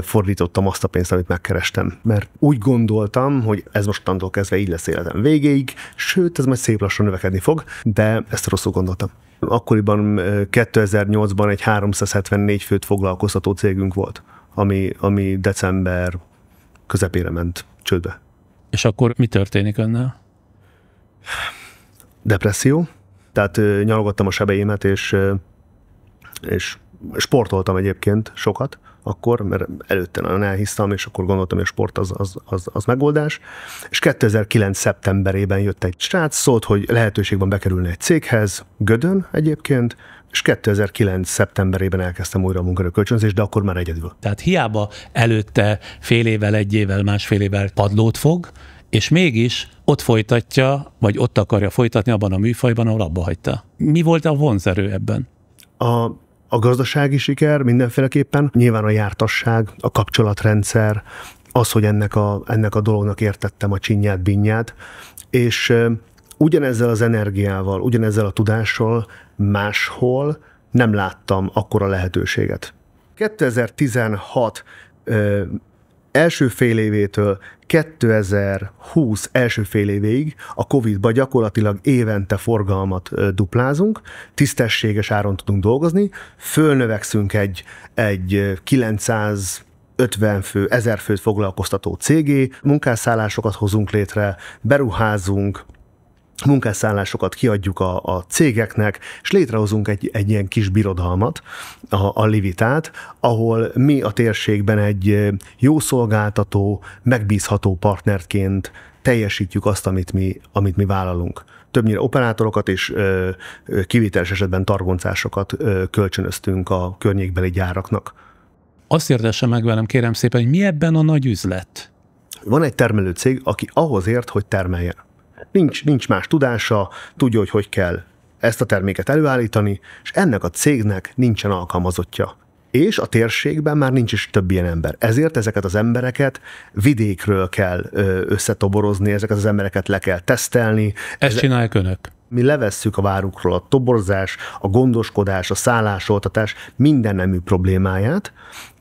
fordítottam azt a pénzt, amit megkerestem. Mert úgy gondoltam, hogy ez mostantól kezdve így lesz életem végéig, sőt, ez majd szép lassan növekedni fog, de ezt rosszul gondoltam. Akkoriban 2008-ban egy 374 főt foglalkoztató cégünk volt, ami december közepére ment csődbe. És akkor mi történik önnel? Depresszió. Tehát nyalogattam a sebeimet, és sportoltam egyébként sokat akkor, mert előtte nagyon elhisztam, és akkor gondoltam, hogy a sport az megoldás. És 2009. szeptemberében jött egy srác, szólt, hogy lehetőség van bekerülni egy céghez, Gödön egyébként, és 2009. szeptemberében elkezdtem újra a munkaerőkölcsönzést, de akkor már egyedül. Tehát hiába előtte fél évvel, egy évvel, másfél évvel padlót fog, és mégis ott folytatja, vagy ott akarja folytatni abban a műfajban, ahol abba hagyta. Mi volt a vonzerő ebben? A gazdasági siker mindenféleképpen, nyilván a jártasság, a kapcsolatrendszer, az, hogy ennek a dolognak értettem a csinyát, binnyát, és ugyanezzel az energiával, ugyanezzel a tudással máshol nem láttam akkora lehetőséget. 2016 első fél évétől 2020 első fél évéig a Covid-ba gyakorlatilag évente forgalmat duplázunk, tisztességes áron tudunk dolgozni, fölnövekszünk egy 950 fő, 1000 főt foglalkoztató cégé, munkásszállásokat hozunk létre, beruházunk, munkásszállásokat kiadjuk a cégeknek, és létrehozunk egy ilyen kis birodalmat, a Livitát, ahol mi a térségben egy jó szolgáltató, megbízható partnerként teljesítjük azt, amit mi vállalunk. Többnyire operátorokat és kivételes esetben targoncásokat kölcsönöztünk a környékbeli gyáraknak. Azt érdesse meg velem, kérem szépen, hogy mi ebben a nagy üzlet? Van egy termelőcég, aki ahhoz ért, hogy termeljen. Nincs más tudása, tudja, hogy kell ezt a terméket előállítani, és ennek a cégnek nincsen alkalmazottja. És a térségben már nincs is több ilyen ember. Ezért ezeket az embereket vidékről kell összetoborozni, ezeket az embereket le kell tesztelni. Ezt csinálják önök? Mi levesszük a várukról a toborzás, a gondoskodás, a szállásoltatás minden nemű problémáját,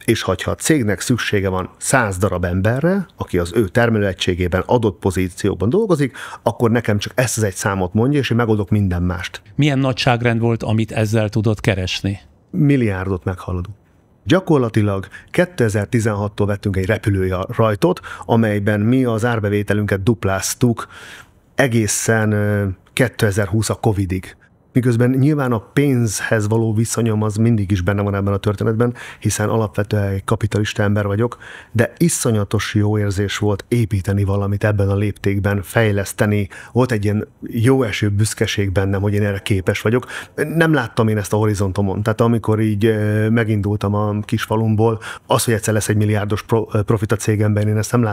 és ha a cégnek szüksége van 100 darab emberre, aki az ő termelőegységében adott pozícióban dolgozik, akkor nekem csak ezt az egy számot mondja, és én megoldok minden mást. Milyen nagyságrend volt, amit ezzel tudott keresni? Milliárdot meghaladó. Gyakorlatilag 2016-tól vettünk egy repülőrajtot, amelyben mi az árbevételünket dupláztuk egészen 2020 a Covidig. Miközben nyilván a pénzhez való viszonyom az mindig is benne van ebben a történetben, hiszen alapvetően egy kapitalista ember vagyok, de iszonyatos jó érzés volt építeni valamit ebben a léptékben, fejleszteni. Volt egy ilyen jó eső büszkeség bennem, hogy én erre képes vagyok. Nem láttam én ezt a horizontomon. Tehát amikor így megindultam a kis falumból, az, hogy egyszer lesz egy milliárdos profit a cégemben, én ezt nem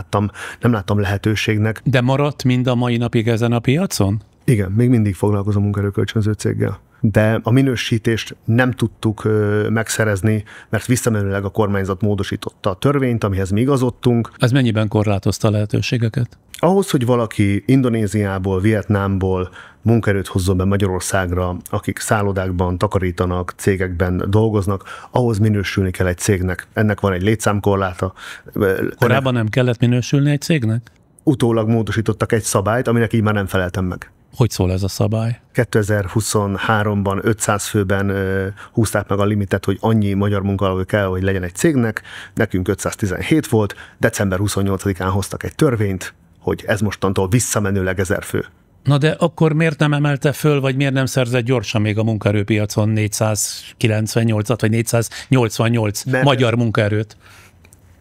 láttam lehetőségnek. De maradt mind a mai napig ezen a piacon? Igen, még mindig foglalkozom munkaerőkölcsönző céggel. De a minősítést nem tudtuk megszerezni, mert visszamenőleg a kormányzat módosította a törvényt, amihez mi igazodtunk. Ez mennyiben korlátozta a lehetőségeket? Ahhoz, hogy valaki Indonéziából, Vietnámból munkaerőt hozzon be Magyarországra, akik szállodákban takarítanak, cégekben dolgoznak, ahhoz minősülni kell egy cégnek. Ennek van egy létszámkorláta. Korábban nem kellett minősülni egy cégnek? Utólag módosítottak egy szabályt, aminek így már nem feleltem meg. Hogy szól ez a szabály? 2023-ban 500 főben húzták meg a limitet, hogy annyi magyar munkavállaló kell, hogy legyen egy cégnek, nekünk 517 volt, december 28-án hoztak egy törvényt, hogy ez mostantól visszamenőleg 1000 fő. Na de akkor miért nem emelte föl, vagy miért nem szerzett gyorsan még a munkaerőpiacon 498-at, vagy 488 magyar munkaerőt?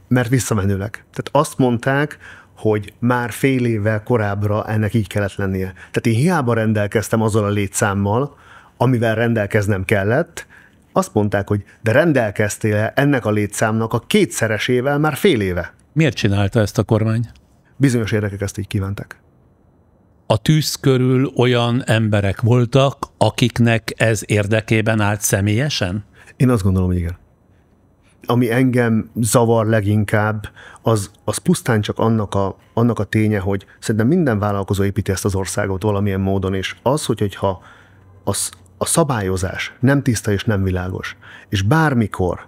Mert visszamenőleg. Tehát azt mondták, hogy már fél évvel korábbra ennek így kellett lennie. Tehát én hiába rendelkeztem azzal a létszámmal, amivel rendelkeznem kellett, azt mondták, hogy de rendelkeztél ennek a létszámnak a kétszeresével már fél éve. Miért csinálta ezt a kormány? Bizonyos érdekek ezt így kívánták. A tűz körül olyan emberek voltak, akiknek ez érdekében állt személyesen? Én azt gondolom, hogy igen. Ami engem zavar leginkább, az pusztán csak annak a ténye, hogy szerintem minden vállalkozó építi ezt az országot valamilyen módon, és az, hogyha a szabályozás nem tiszta és nem világos, és bármikor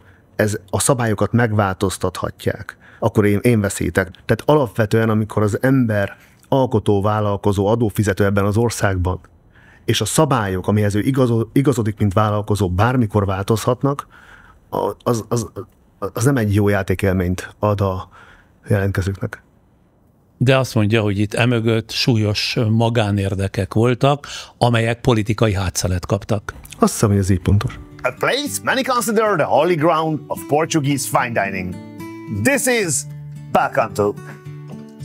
a szabályokat megváltoztathatják, akkor én veszítek. Tehát alapvetően, amikor az ember alkotó, vállalkozó, adófizető ebben az országban, és a szabályok, amihez ő igazodik, mint vállalkozó, bármikor változhatnak, az nem egy jó játékélményt ad a jelentkezőknek. De azt mondja, hogy itt emögött súlyos magánérdekek voltak, amelyek politikai hátszelet kaptak. Azt hiszem, hogy ez így pontos. a place many consider the holy ground of Portuguese fine dining. This is Belcanto.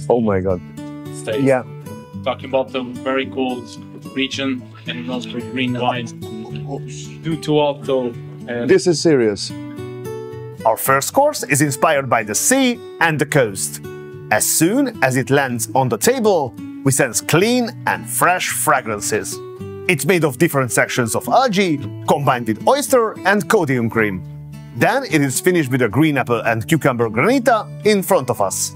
Oh my God. States. Yeah. Talking about the very cold region and also green wine. Due to also This is serious. Our first course is inspired by the sea and the coast. As soon as it lands on the table, we sense clean and fresh fragrances. It's made of different sections of algae, combined with oyster and codium cream. Then it is finished with a green apple and cucumber granita in front of us.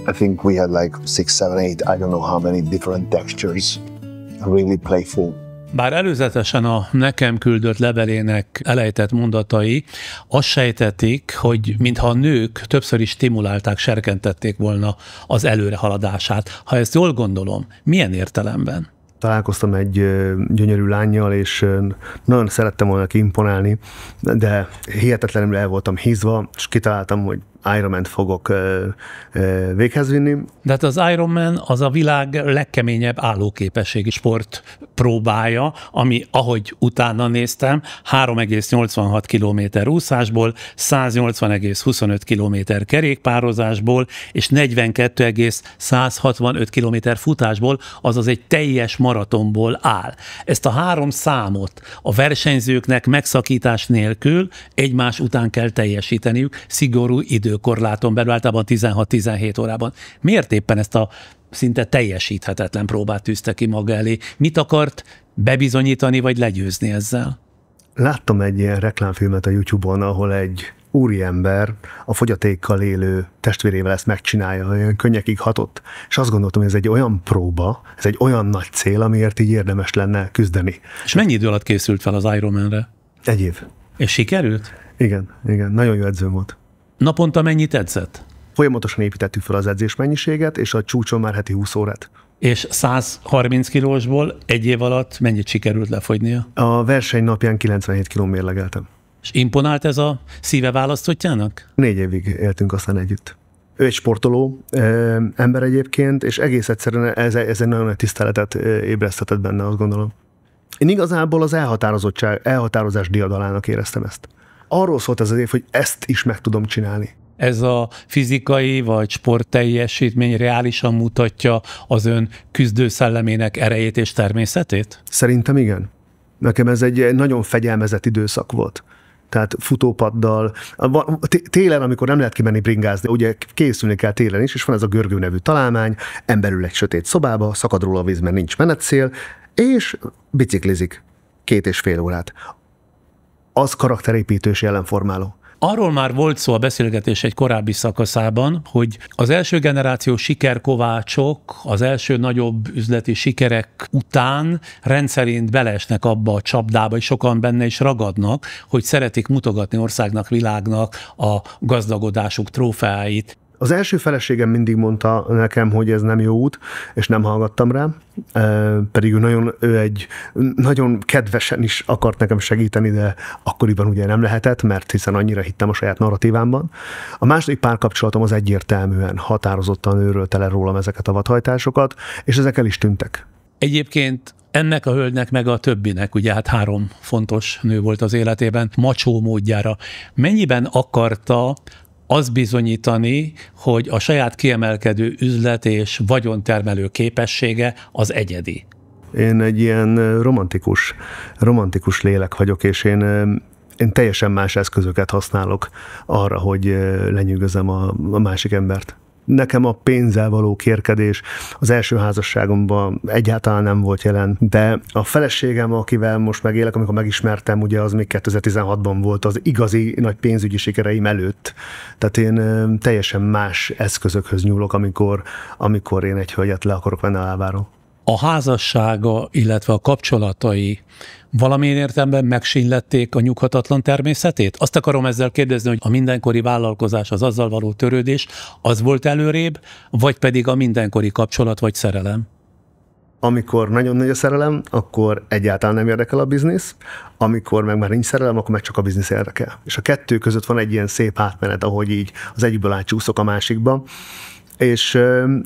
I think we had like 6, 7, 8, I don't know how many different textures. Really playful. Bár előzetesen a nekem küldött levelének elejtett mondatai azt sejtetik, hogy mintha a nők többször is stimulálták, serkentették volna az előrehaladását. Ha ezt jól gondolom, milyen értelemben? Találkoztam egy gyönyörű lánnyal, és nagyon szerettem volna neki imponálni, de hihetetlenül el voltam hízva, és kitaláltam, hogy Ironman-t fogok véghez vinni. De hát az Ironman az a világ legkeményebb állóképességi sport próbája, ami, ahogy utána néztem, 3,86 km úszásból, 180,25 km kerékpározásból és 42,165 km futásból, azaz egy teljes maratonból áll. Ezt a 3 számot a versenyzőknek megszakítás nélkül egymás után kell teljesíteniük szigorú időkorláton belül, általában 16-17 órában. Miért éppen ezt a szinte teljesíthetetlen próbát tűzte ki maga elé? Mit akart bebizonyítani vagy legyőzni ezzel? Láttam egy ilyen reklámfilmet a YouTube-on, ahol egy úriember a fogyatékkal élő testvérével ezt megcsinálja, olyan könnyekig hatott, és azt gondoltam, hogy ez egy olyan próba, ez egy olyan nagy cél, amiért így érdemes lenne küzdeni. És mennyi idő alatt készült fel az Ironmanre? 1 év. És sikerült? Igen, nagyon jó edzőm volt. Naponta mennyit edzett? Folyamatosan építettük fel az edzésmennyiséget, és a csúcson már heti 20 órát. És 130 kilósból 1 év alatt mennyit sikerült lefogynia? A verseny napján 97 kiló mérlegeltem. És imponált ez a szíve választottjának? 4 évig éltünk aztán együtt. Ő egy sportoló ember egyébként, és egész egyszerűen ez egy nagyon nagy tiszteletet ébresztetett benne, azt gondolom. Én igazából az elhatározás diadalának éreztem ezt. Arról szólt ez az év, hogy ezt is meg tudom csinálni. Ez a fizikai vagy sportteljesítmény reálisan mutatja az ön küzdőszellemének erejét és természetét? Szerintem igen. Nekem ez egy nagyon fegyelmezett időszak volt. Tehát futópaddal, télen, amikor nem lehet kimenni bringázni, ugye készülni kell télen is, és van ez a görgő nevű találmány, emberül egy sötét szobába, szakad róla a víz, mert nincs menetszél, és biciklizik 2,5 órát. Az karakterépítő és jelenformáló. Arról már volt szó a beszélgetés egy korábbi szakaszában, hogy az első generáció sikerkovácsok az első nagyobb üzleti sikerek után rendszerint beleesnek abba a csapdába, és sokan benne is ragadnak, hogy szeretik mutogatni országnak, világnak a gazdagodásuk trófeáit. Az első feleségem mindig mondta nekem, hogy ez nem jó út, és nem hallgattam rá, pedig ő egy nagyon kedvesen is akart nekem segíteni, de akkoriban ugye nem lehetett, mert hiszen annyira hittem a saját narratívámban. A második párkapcsolatom az egyértelműen, határozottan őről tele rólam ezeket a vadhajtásokat, és ezek el is tűntek. Egyébként ennek a hölgynek meg a többinek, ugye hát 3 fontos nő volt az életében, macsó módjára. Mennyiben akarta az bizonyítani, hogy a saját kiemelkedő üzlet és vagyontermelő képessége az egyedi? Én egy ilyen romantikus lélek vagyok, és én teljesen más eszközöket használok arra, hogy lenyűgözem a másik embert. Nekem a pénzzel való kérkedés az első házasságomban egyáltalán nem volt jelen, de a feleségem, akivel most megélek, amikor megismertem, ugye az még 2016-ban volt az igazi nagy pénzügyi sikereim előtt. Tehát én teljesen más eszközökhöz nyúlok, amikor én egy hölgyet le akarok venni a lábáról. A házassága, illetve a kapcsolatai valamilyen értelemben megsínlették a nyughatatlan természetét? Azt akarom ezzel kérdezni, hogy a mindenkori vállalkozás, az azzal való törődés, az volt előrébb, vagy pedig a mindenkori kapcsolat vagy szerelem? Amikor nagyon nagy a szerelem, akkor egyáltalán nem érdekel a biznisz, amikor meg már nincs szerelem, akkor meg csak a biznisz érdekel. És a kettő között van egy ilyen szép átmenet, ahogy így az egyikből átcsúszok a másikba, és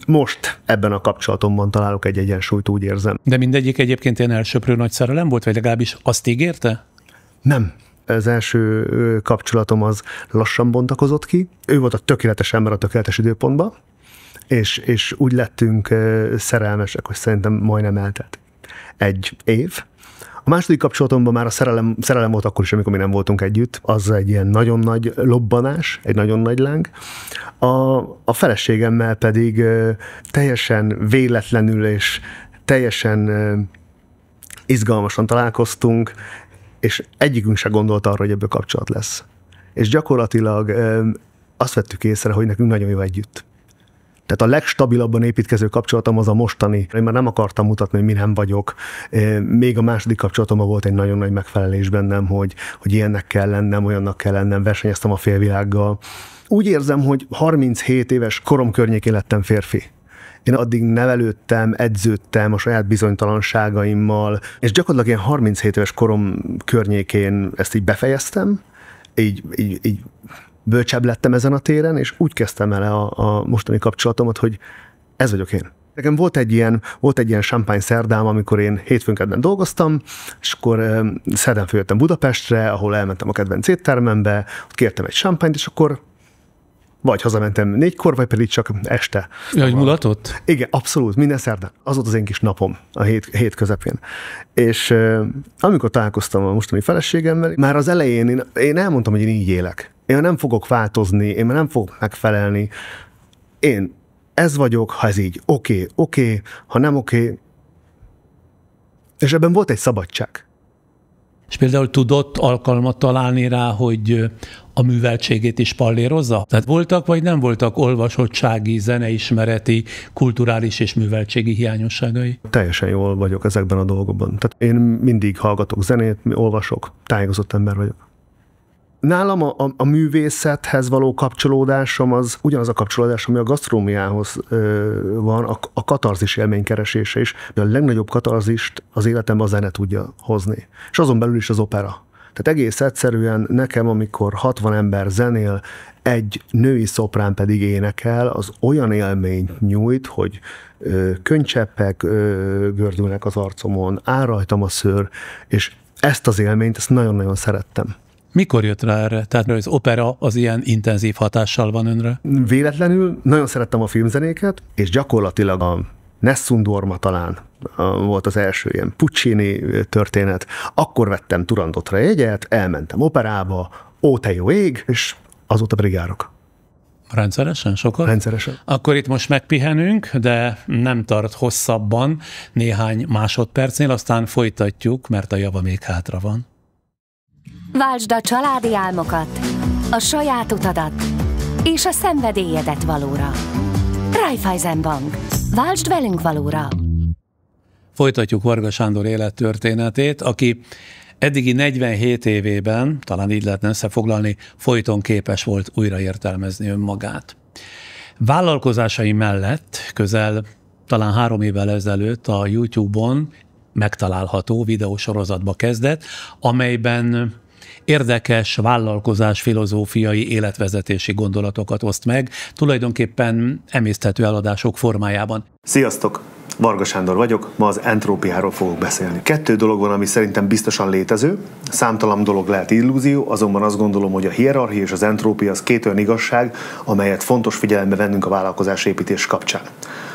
most ebben a kapcsolatomban találok egy egyensúlyt, úgy érzem. De mindegyik egyébként ilyen elsöprő nagy szerelem volt, vagy legalábbis azt ígérte? Nem. Az első kapcsolatom az lassan bontakozott ki. Ő volt a tökéletes ember a tökéletes időpontban, és úgy lettünk szerelmesek, hogy szerintem majdnem eltelt 1 év. A második kapcsolatomban már a szerelem volt akkor is, amikor mi nem voltunk együtt. Az egy ilyen nagyon nagy lobbanás, egy nagyon nagy láng. A feleségemmel pedig teljesen véletlenül és teljesen izgalmasan találkoztunk, és egyikünk sem gondolta arra, hogy ebből kapcsolat lesz. És gyakorlatilag azt vettük észre, hogy nekünk nagyon jó együtt. Tehát a legstabilabban építkező kapcsolatom az a mostani. Én már nem akartam mutatni, hogy mi nem vagyok. Még a második kapcsolatomban volt egy nagyon nagy megfelelés bennem, hogy ilyennek kell lennem, olyannak kell lennem, versenyeztem a félvilággal. Úgy érzem, hogy 37 éves korom környékén lettem férfi. Én addig nevelődtem, edződtem a saját bizonytalanságaimmal, és gyakorlatilag ilyen 37 éves korom környékén ezt így befejeztem, így bölcsebb lettem ezen a téren, és úgy kezdtem el a mostani kapcsolatomat, hogy ez vagyok én. Nekem volt egy ilyen champagne szerdám, amikor én hétfőn-kedden dolgoztam, és akkor szerdán följöttem Budapestre, ahol elmentem a kedvenc éttermembe, ott kértem egy champagne-t, és akkor vagy hazamentem 4-kor, vagy pedig csak este. Hogy mulatott? Igen, abszolút, minden szerdán. Az volt az én kis napom a hét közepén. És amikor találkoztam a mostani feleségemmel, már az elején én elmondtam, hogy én így élek. Én nem fogok változni, én már nem fogok megfelelni. Én ez vagyok, ha ez így oké, ha nem oké. És ebben volt egy szabadság. És például tudott alkalmat találni rá, hogy a műveltségét is pallérozza? Tehát voltak vagy nem voltak olvasottsági, zeneismereti, kulturális és műveltségi hiányosságai? Teljesen jól vagyok ezekben a dolgokban. Tehát én mindig hallgatok zenét, olvasok, tájékozott ember vagyok. Nálam a művészethez való kapcsolódásom az ugyanaz a kapcsolódás, ami a gasztronómiához van, a katarzis élmény keresése is. A legnagyobb katarzist az életemben a zene tudja hozni. És azon belül is az opera. Tehát egész egyszerűen nekem, amikor 60 ember zenél, egy női szoprán pedig énekel, az olyan élményt nyújt, hogy könycseppek gördülnek az arcomon, áll rajtam a szőr, és ezt az élményt, ezt nagyon-nagyon szerettem. Mikor jött rá erre? Tehát az opera az ilyen intenzív hatással van önre? Véletlenül nagyon szerettem a filmzenéket, és gyakorlatilag a Nessun Dorma talán volt az első ilyen Puccini történet. Akkor vettem Turandotra jegyet, elmentem operába, ó, te jó ég, és azóta pedig járok. Rendszeresen? Sokat? Rendszeresen. Akkor itt most megpihenünk, de nem tart hosszabban, néhány másodpercnél, aztán folytatjuk, mert a java még hátra van. Váltsd a családi álmokat, a saját utadat és a szenvedélyedet valóra. Raiffeisen Bank. Váltsd velünk valóra. Folytatjuk Varga Sándor élettörténetét, aki eddigi 47 évében, talán így lehetne összefoglalni, folyton képes volt újraértelmezni önmagát. Vállalkozásai mellett közel talán 3 évvel ezelőtt a YouTube-on megtalálható videósorozatba kezdett, amelyben érdekes vállalkozás filozófiai életvezetési gondolatokat oszt meg, tulajdonképpen emészthető eladások formájában. Sziasztok! Varga Sándor vagyok, ma az entrópiáról fogok beszélni. 2 dolog van, ami szerintem biztosan létező, számtalan dolog lehet illúzió, azonban azt gondolom, hogy a hierarchia és az entrópia az 2 olyan igazság, amelyet fontos figyelembe vennünk a vállalkozásépítés kapcsán.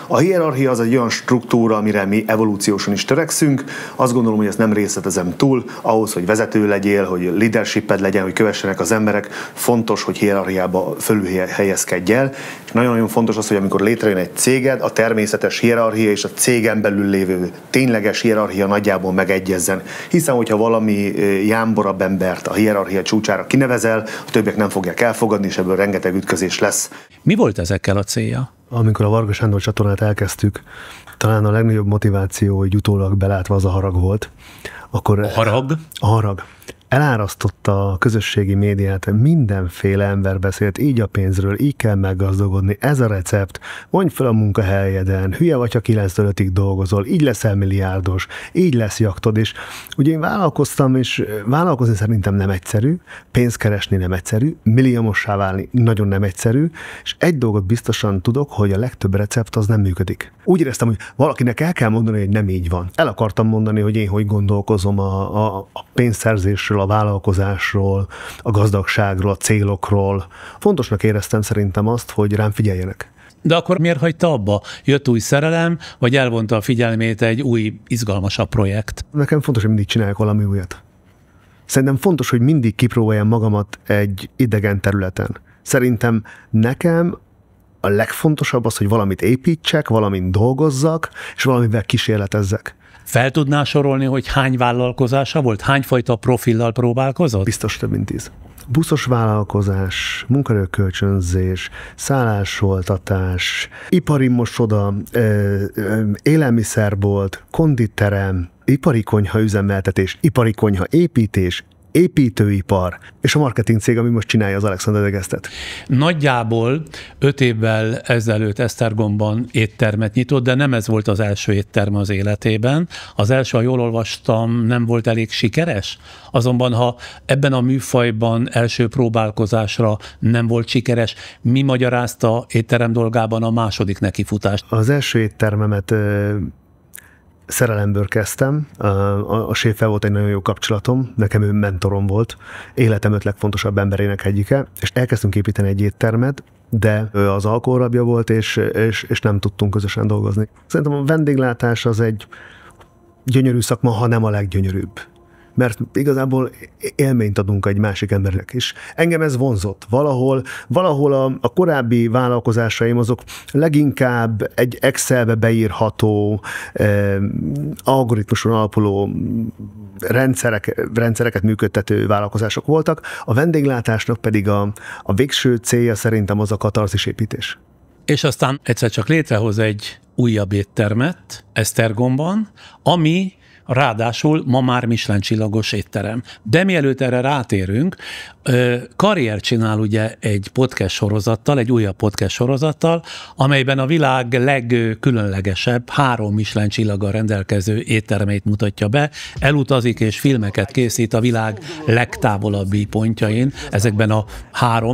A hierarchia az egy olyan struktúra, amire mi evolúciósan is törekszünk. Azt gondolom, hogy ezt nem részletezem túl. Ahhoz, hogy vezető legyél, hogy leadershiped legyen, hogy kövessenek az emberek, fontos, hogy hierarchiába fölül helyezkedj el. És nagyon-nagyon fontos az, hogy amikor létrejön egy céged, a természetes hierarchia és a cégen belül lévő tényleges hierarchia nagyjából megegyezzen. Hiszen, hogyha valami jámborabb embert a hierarchia csúcsára kinevezel, a többiek nem fogják elfogadni, és ebből rengeteg ütközés lesz. Mi volt ezekkel a célja? Amikor a Varga Sándor csatornát elkezdtük, talán a legnagyobb motiváció, hogy utólag belátva az a harag volt. Akkor a harag? A harag. Elárasztotta a közösségi médiát, mindenféle ember beszélt, így a pénzről, így kell meggazdagodni, ez a recept, mondj fel a munkahelyeden, hülye vagy, ha 9-től 5-ig dolgozol, így leszel milliárdos, így lesz jachtod, és ugye én vállalkoztam, és vállalkozni szerintem nem egyszerű, pénzt keresni nem egyszerű, milliómossá válni nagyon nem egyszerű, és egy dolgot biztosan tudok, hogy a legtöbb recept az nem működik. Úgy éreztem, hogy valakinek el kell mondani, hogy nem így van. El akartam mondani, hogy én hogy gondolkozom a pénzszerzésről, a vállalkozásról, a gazdagságról, a célokról. Fontosnak éreztem szerintem azt, hogy rám figyeljenek. De akkor miért hagyta abba? Jött új szerelem, vagy elvonta a figyelmét egy új, izgalmasabb projekt? Nekem fontos, hogy mindig csináljak valami újat. Szerintem fontos, hogy mindig kipróbáljam magamat egy idegen területen. Szerintem nekem a legfontosabb az, hogy valamit építsek, valamint dolgozzak, és valamivel kísérletezzek. Fel tudná sorolni, hogy hány vállalkozása volt? Hányfajta profillal próbálkozott? Biztos több mint 10. Buszos vállalkozás, munkaerőkölcsönzés, szállásoltatás, ipari mosoda, élelmiszerbolt, konditerem, ipari konyha üzemeltetés, ipari konyha építés, építőipar, és a marketing cég, ami most csinálja az Alexander Degesztet. Nagyjából 5 évvel ezelőtt Esztergomban éttermet nyitott, de nem ez volt az első étterme az életében. Az első, ha jól olvastam, nem volt elég sikeres. Azonban, ha ebben a műfajban első próbálkozásra nem volt sikeres, mi magyarázta étterem dolgában a második nekifutást? Az első éttermemet szerelemből kezdtem, a séffel volt egy nagyon jó kapcsolatom, nekem ő mentorom volt, életem 5 legfontosabb emberének egyike, és elkezdtünk építeni egy éttermet, de ő az alkoholrabja volt, és nem tudtunk közösen dolgozni. Szerintem a vendéglátás az egy gyönyörű szakma, ha nem a leggyönyörűbb. Mert igazából élményt adunk egy másik embernek is. Engem ez vonzott. Valahol a korábbi vállalkozásaim azok leginkább egy Excelbe beírható, algoritmuson alapuló rendszereket működtető vállalkozások voltak. A vendéglátásnak pedig a végső célja szerintem az a katarzisépítés. És aztán egyszer csak létrehoz egy újabb éttermet Esztergomban, ami ráadásul ma már Michelin-csillagos étterem. De mielőtt erre rátérünk, Karrier csinál ugye egy podcast sorozattal, egy újabb podcast sorozattal, amelyben a világ legkülönlegesebb 3 Michelin-csillaggal rendelkező éttermeit mutatja be, elutazik és filmeket készít a világ legtávolabbi pontjain, ezekben a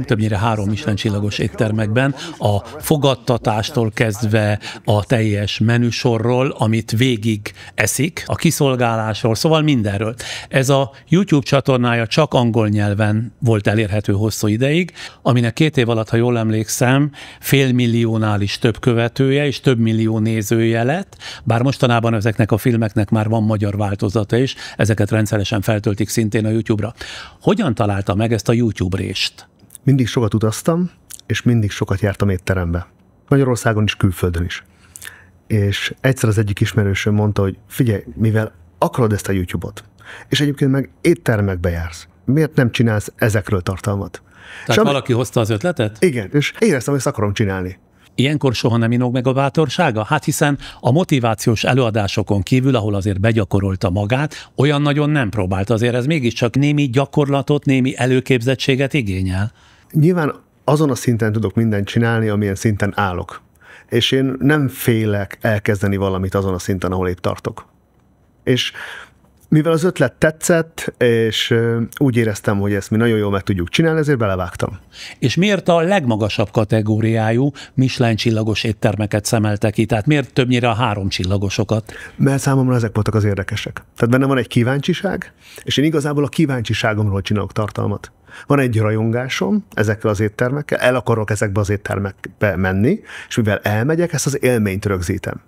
többnyire 3 Michelin-csillagos éttermekben, a fogadtatástól kezdve a teljes menüsorról, amit végig eszik, a kiszolgálásról, szóval mindenről. Ez a YouTube csatornája csak angol nyelven volt elérhető hosszú ideig, aminek 2 év alatt, ha jól emlékszem, 500 000-nál is több követője és több millió nézője lett, bár mostanában ezeknek a filmeknek már van magyar változata is, ezeket rendszeresen feltöltik szintén a YouTube-ra. Hogyan találta meg ezt a YouTube-rést? Mindig sokat utaztam, és mindig sokat jártam étterembe. Magyarországon is, külföldön is. És egyszer az egyik ismerősöm mondta, hogy figyelj, mivel akarod ezt a YouTube-ot, és egyébként meg éttermekbe jársz, miért nem csinálsz ezekről tartalmat? Tehát valaki hozta az ötletet? Igen, és éreztem, hogy ezt akarom csinálni. Ilyenkor soha nem inog meg a bátorsága? Hát hiszen a motivációs előadásokon kívül, ahol azért begyakorolta magát, olyan nagyon nem próbált, azért ez mégiscsak némi gyakorlatot, némi előképzettséget igényel. Nyilván azon a szinten tudok mindent csinálni, amilyen szinten állok. És én nem félek elkezdeni valamit azon a szinten, ahol épp tartok. És mivel az ötlet tetszett, és úgy éreztem, hogy ezt mi nagyon jól meg tudjuk csinálni, ezért belevágtam. És miért a legmagasabb kategóriájú Michelin-csillagos éttermeket szemelte ki? Tehát miért többnyire a 3 csillagosokat? Mert számomra ezek voltak az érdekesek. Tehát benne van egy kíváncsiság, és én igazából a kíváncsiságomról csinálok tartalmat. Van egy rajongásom ezekkel az éttermekkel, el akarok ezekbe az éttermekbe menni, és mivel elmegyek, ezt az élményt rögzítem.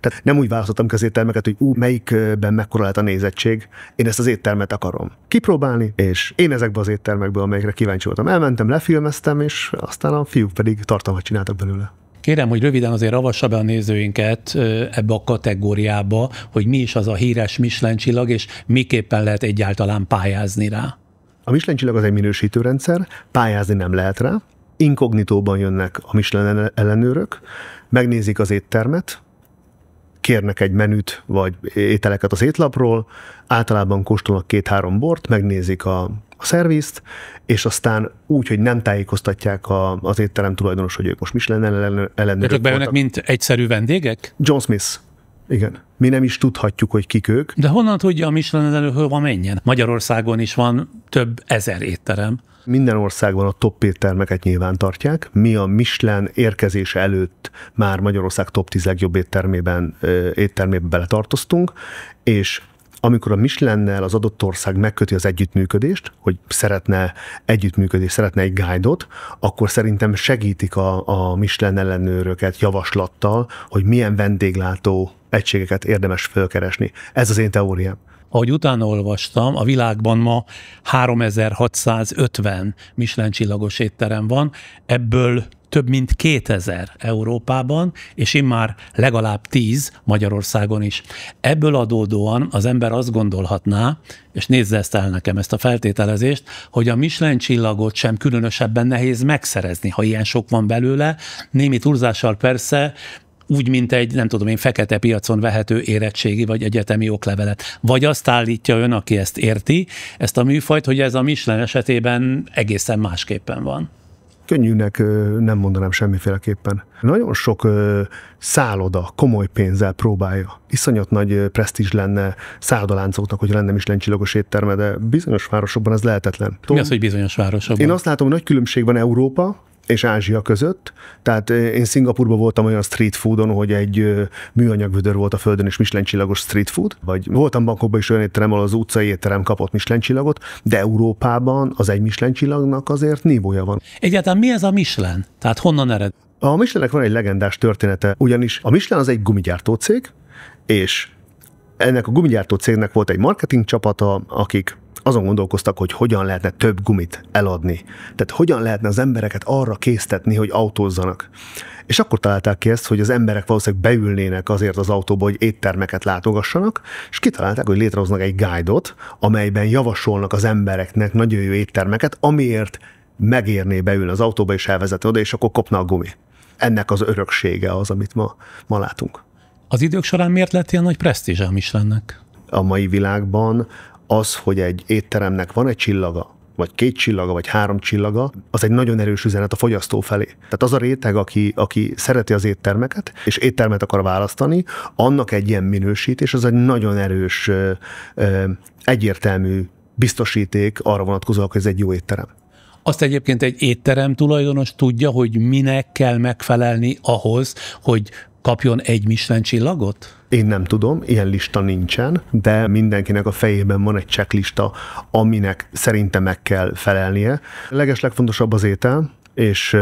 Tehát nem úgy választottam ki az éttermeket, hogy melyikben mekkora lehet a nézettség, én ezt az éttermet akarom kipróbálni, és én ezekbe az éttermekbe, amelyekre kíváncsi voltam, elmentem, lefilmeztem, és aztán a fiúk pedig tartalmat csináltak belőle. Kérem, hogy röviden azért avassa be a nézőinket ebbe a kategóriába, hogy mi is az a híres Michelin-csillag, és miképpen lehet egyáltalán pályázni rá. A Michelin-csillag az egy minősítőrendszer, pályázni nem lehet rá, inkognitóban jönnek a Michelin ellenőrök, megnézik az éttermet, kérnek egy menüt vagy ételeket az étlapról, általában kóstolnak 2-3 bort, megnézik a szervizt, és aztán úgy, hogy nem tájékoztatják az étterem tulajdonos, hogy ők most Michelin ellenőrök ők bejönnek, mint egyszerű vendégek? John Smith. Igen. Mi nem is tudhatjuk, hogy kik ők. De honnan tudja a Michelin ellenőr, hova menjen? Magyarországon is van több ezer étterem. Minden országban a top éttermeket nyilván tartják. Mi a Michelin érkezése előtt már Magyarország top 10 legjobb éttermébe beletartoztunk, és amikor a Michelin-nel az adott ország megköti az együttműködést, hogy szeretne együttműködést, szeretne egy guide-ot, akkor szerintem segítik a Michelin ellenőröket javaslattal, hogy milyen vendéglátó egységeket érdemes fölkeresni. Ez az én teóriám. Ahogy utána olvastam, a világban ma 3650 Michelin csillagos étterem van, ebből több mint 2000 Európában, és immár legalább 10 Magyarországon is. Ebből adódóan az ember azt gondolhatná, és nézze ezt el nekem, ezt a feltételezést, hogy a Michelin csillagot sem különösebben nehéz megszerezni, ha ilyen sok van belőle, némi túlzással persze, úgy, mint egy, nem tudom én, fekete piacon vehető érettségi vagy egyetemi oklevelet. Vagy azt állítja ön, aki ezt érti, ezt a műfajt, hogy ez a Michelin esetében egészen másképpen van. Könnyűnek nem mondanám semmiféleképpen. Nagyon sok szálloda komoly pénzzel próbálja. Iszonyat nagy presztízs lenne szállodaláncoknak, hogy lenne Michelin csillagos étterme, de bizonyos városokban ez lehetetlen. Mi az, hogy bizonyos városokban? Én azt látom, hogy nagy különbség van Európa és Ázsia között. Tehát én Szingapurban voltam olyan street foodon, hogy egy műanyagvödör volt a földön, és Michelin csillagos street food. Vagy voltam Bangkokban is olyan étterem, ahol az utcai étterem kapott Michelin csillagot, de Európában az egy Michelin csillagnak azért nívója van. Egyáltalán mi ez a Michelin? Tehát honnan ered? A Michelinnek van egy legendás története, ugyanis a Michelin az egy gumigyártó cég, és ennek a gumigyártó cégnek volt egy marketing csapata, akik azon gondolkoztak, hogy hogyan lehetne több gumit eladni. Tehát hogyan lehetne az embereket arra késztetni, hogy autózzanak. És akkor találták ki ezt, hogy az emberek valószínűleg beülnének azért az autóba, hogy éttermeket látogassanak, és kitalálták, hogy létrehoznak egy guide-ot, amelyben javasolnak az embereknek nagyon jó éttermeket, amiért megérné beülni az autóba és elvezetni oda, és akkor kopna a gumi. Ennek az öröksége az, amit ma látunk. Az idők során miért lett ilyen nagy presztízse a Michelinnek? A mai világban az, hogy egy étteremnek van egy csillaga, vagy 2 csillaga, vagy 3 csillaga, az egy nagyon erős üzenet a fogyasztó felé. Tehát az a réteg, aki szereti az éttermeket, és éttermet akar választani, annak egy ilyen minősítés, az egy nagyon erős, egyértelmű biztosíték arra vonatkozóan, hogy ez egy jó étterem. Azt egyébként egy étterem tulajdonos tudja, hogy minek kell megfelelni ahhoz, hogy kapjon egy Michelin csillagot? Én nem tudom, ilyen lista nincsen, de mindenkinek a fejében van egy checklista, aminek szerintem meg kell felelnie. Legeslegfontosabb az étel, és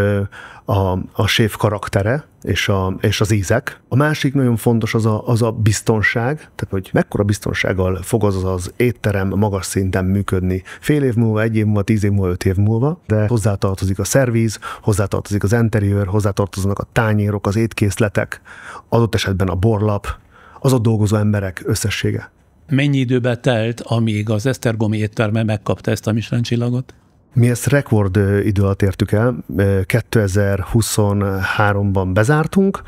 a séf karaktere, és az ízek. A másik nagyon fontos az a biztonság, tehát hogy mekkora biztonsággal fog az étterem magas szinten működni fél év múlva, 1 év múlva, 10 év múlva, 5 év múlva, de hozzátartozik a szervíz, hozzátartozik az interiőr, hozzátartoznak a tányérok, az étkészletek, adott esetben a borlap, az ott dolgozó emberek összessége. Mennyi időbe telt, amíg az esztergomi étterme megkapta ezt a Michelin csillagot? Mi ezt rekord idő alatt értük el, 2023-ban bezártunk,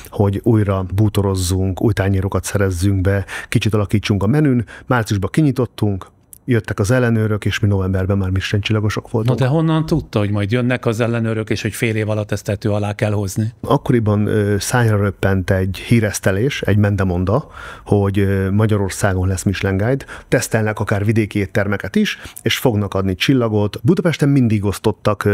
hogy újra bútorozzunk, új tányérokat szerezzünk be, kicsit alakítsunk a menün, márciusban kinyitottunk, jöttek az ellenőrök, és mi novemberben már Michelin csillagosok voltunk. Na de honnan tudta, hogy majd jönnek az ellenőrök, és hogy fél év alatt ezt tető alá kell hozni? Akkoriban szányra röppent egy híresztelés, egy mendemonda, hogy Magyarországon lesz Michelin Guide, tesztelnek akár vidéki éttermeket is, és fognak adni csillagot. Budapesten mindig osztottak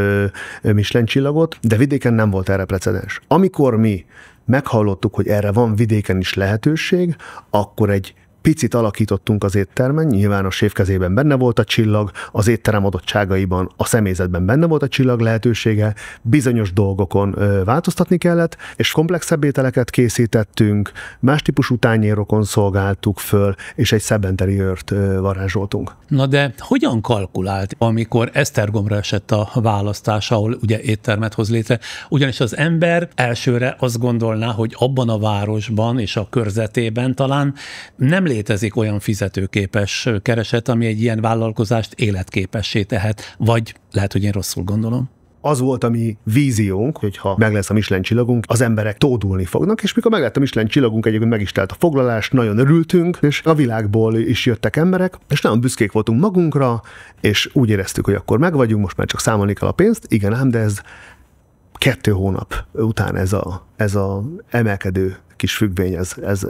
Michelin csillagot, de vidéken nem volt erre precedens. Amikor mi meghallottuk, hogy erre van vidéken is lehetőség, akkor egy picit alakítottunk az éttermen, nyilván a séf kezében benne volt a csillag, az étterem adottságaiban, a személyzetben benne volt a csillag lehetősége, bizonyos dolgokon változtatni kellett, és komplexebb ételeket készítettünk, más típusú tányérokon szolgáltuk föl, és egy szebb interiőrt varázsoltunk. Na de hogyan kalkulált, amikor Esztergomra esett a választás, ahol ugye éttermet hoz létre? Ugyanis az ember elsőre azt gondolná, hogy abban a városban és a körzetében talán nem létezik olyan fizetőképes kereset, ami egy ilyen vállalkozást életképessé tehet, vagy lehet, hogy én rosszul gondolom. Az volt a mi víziónk, hogy ha meg lesz a Michelin csillagunk, az emberek tódulni fognak, és mikor meg lett a Michelin csillagunk, egyébként meg is telt a foglalás, nagyon örültünk, és a világból is jöttek emberek, és nagyon büszkék voltunk magunkra, és úgy éreztük, hogy akkor meg vagyunk, most már csak számolni kell a pénzt, igen ám, de ez 2 hónap után ez a emelkedő kis függvény, ez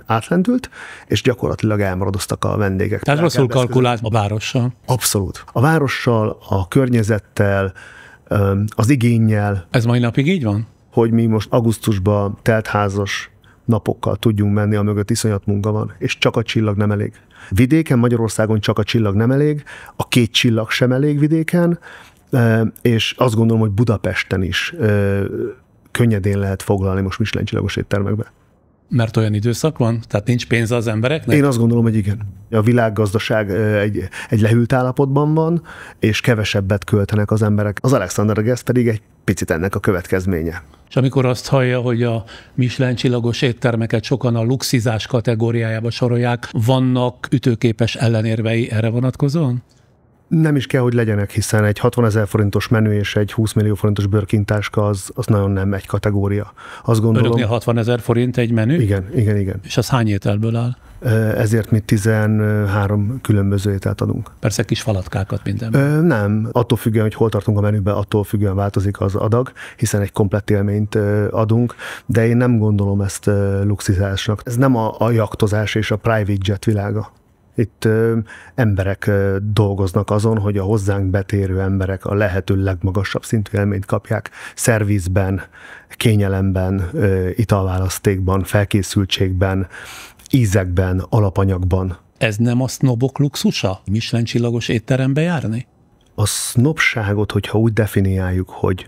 átlendült, és gyakorlatilag elmaradoztak a vendégek. Tehát rosszul kalkulált a várossal? Abszolút. A várossal, a környezettel, az igénnyel. Ez mai napig így van? Hogy mi most augusztusban teltházas napokkal tudjunk menni, amögött iszonyat munka van, és csak a csillag nem elég. Vidéken, Magyarországon csak a csillag nem elég, a 2 csillag sem elég vidéken, és azt gondolom, hogy Budapesten is könnyedén lehet foglalni most Michelin csillagos éttermekbe. Mert olyan időszak van? Tehát nincs pénze az embereknek? Én azt gondolom, hogy igen. A világgazdaság egy lehűlt állapotban van, és kevesebbet költenek az emberek. Az Alexander Guest pedig egy picit ennek a következménye. És amikor azt hallja, hogy a Michelin csillagos éttermeket sokan a luxizás kategóriájába sorolják, vannak ütőképes ellenérvei erre vonatkozóan? Nem is kell, hogy legyenek, hiszen egy 60 000 forintos menü és egy 20 millió forintos bőrkintáska az nagyon nem egy kategória. Azt gondolom... Önöknél 60 000 forint egy menü? Igen. És az hány ételből áll? Ezért mi 13 különböző ételt adunk. Persze kis falatkákat mindenben. Nem. Attól függően, hogy hol tartunk a menüben, attól függően változik az adag, hiszen egy komplett élményt adunk, de én nem gondolom ezt luxizásnak. Ez nem a jachtozás és a private jet világa. Itt emberek dolgoznak azon, hogy a hozzánk betérő emberek a lehető legmagasabb szintű élményt kapják szervizben, kényelemben, italválasztékban, felkészültségben, ízekben, alapanyagban. Ez nem a sznobok luxusa? Michelin csillagos étterembe járni? A sznobságot, hogyha úgy definiáljuk, hogy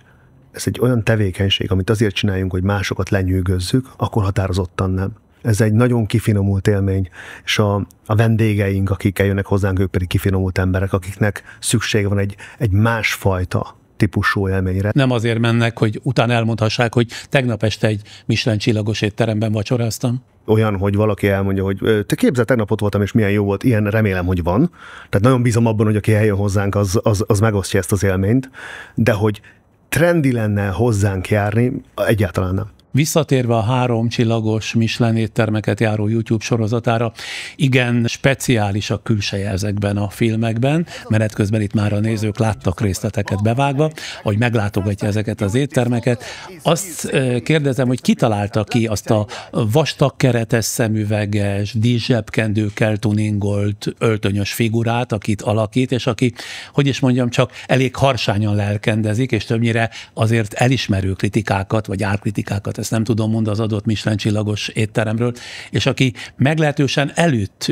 ez egy olyan tevékenység, amit azért csináljunk, hogy másokat lenyűgözzük, akkor határozottan nem. Ez egy nagyon kifinomult élmény, és a vendégeink, akik eljönnek hozzánk, ők pedig kifinomult emberek, akiknek szükség van egy másfajta típusú élményre. Nem azért mennek, hogy utána elmondhassák, hogy tegnap este egy Michelin csillagos étteremben vacsoráztam? Olyan, hogy valaki elmondja, hogy te képzeld, tegnap ott voltam, és milyen jó volt, ilyen remélem, hogy van. Tehát nagyon bízom abban, hogy aki eljön hozzánk, az megosztja ezt az élményt, de hogy trendi lenne hozzánk járni, egyáltalán nem. Visszatérve a 3 csillagos Michelin éttermeket járó YouTube sorozatára, igen, speciális a külseje ezekben a filmekben, menet közben itt már a nézők láttak részleteket bevágva, hogy meglátogatja ezeket az éttermeket. Azt kérdezem, hogy ki találta ki azt a vastag keretes szemüveges, díszsebkendőkkel tuningolt, öltönyös figurát, akit alakít, és aki, hogy is mondjam, csak elég harsányan lelkendezik, és többnyire azért elismerő kritikákat, vagy árkritikákat, ezt nem tudom mondani az adott Michelin csillagos étteremről, és aki meglehetősen elütt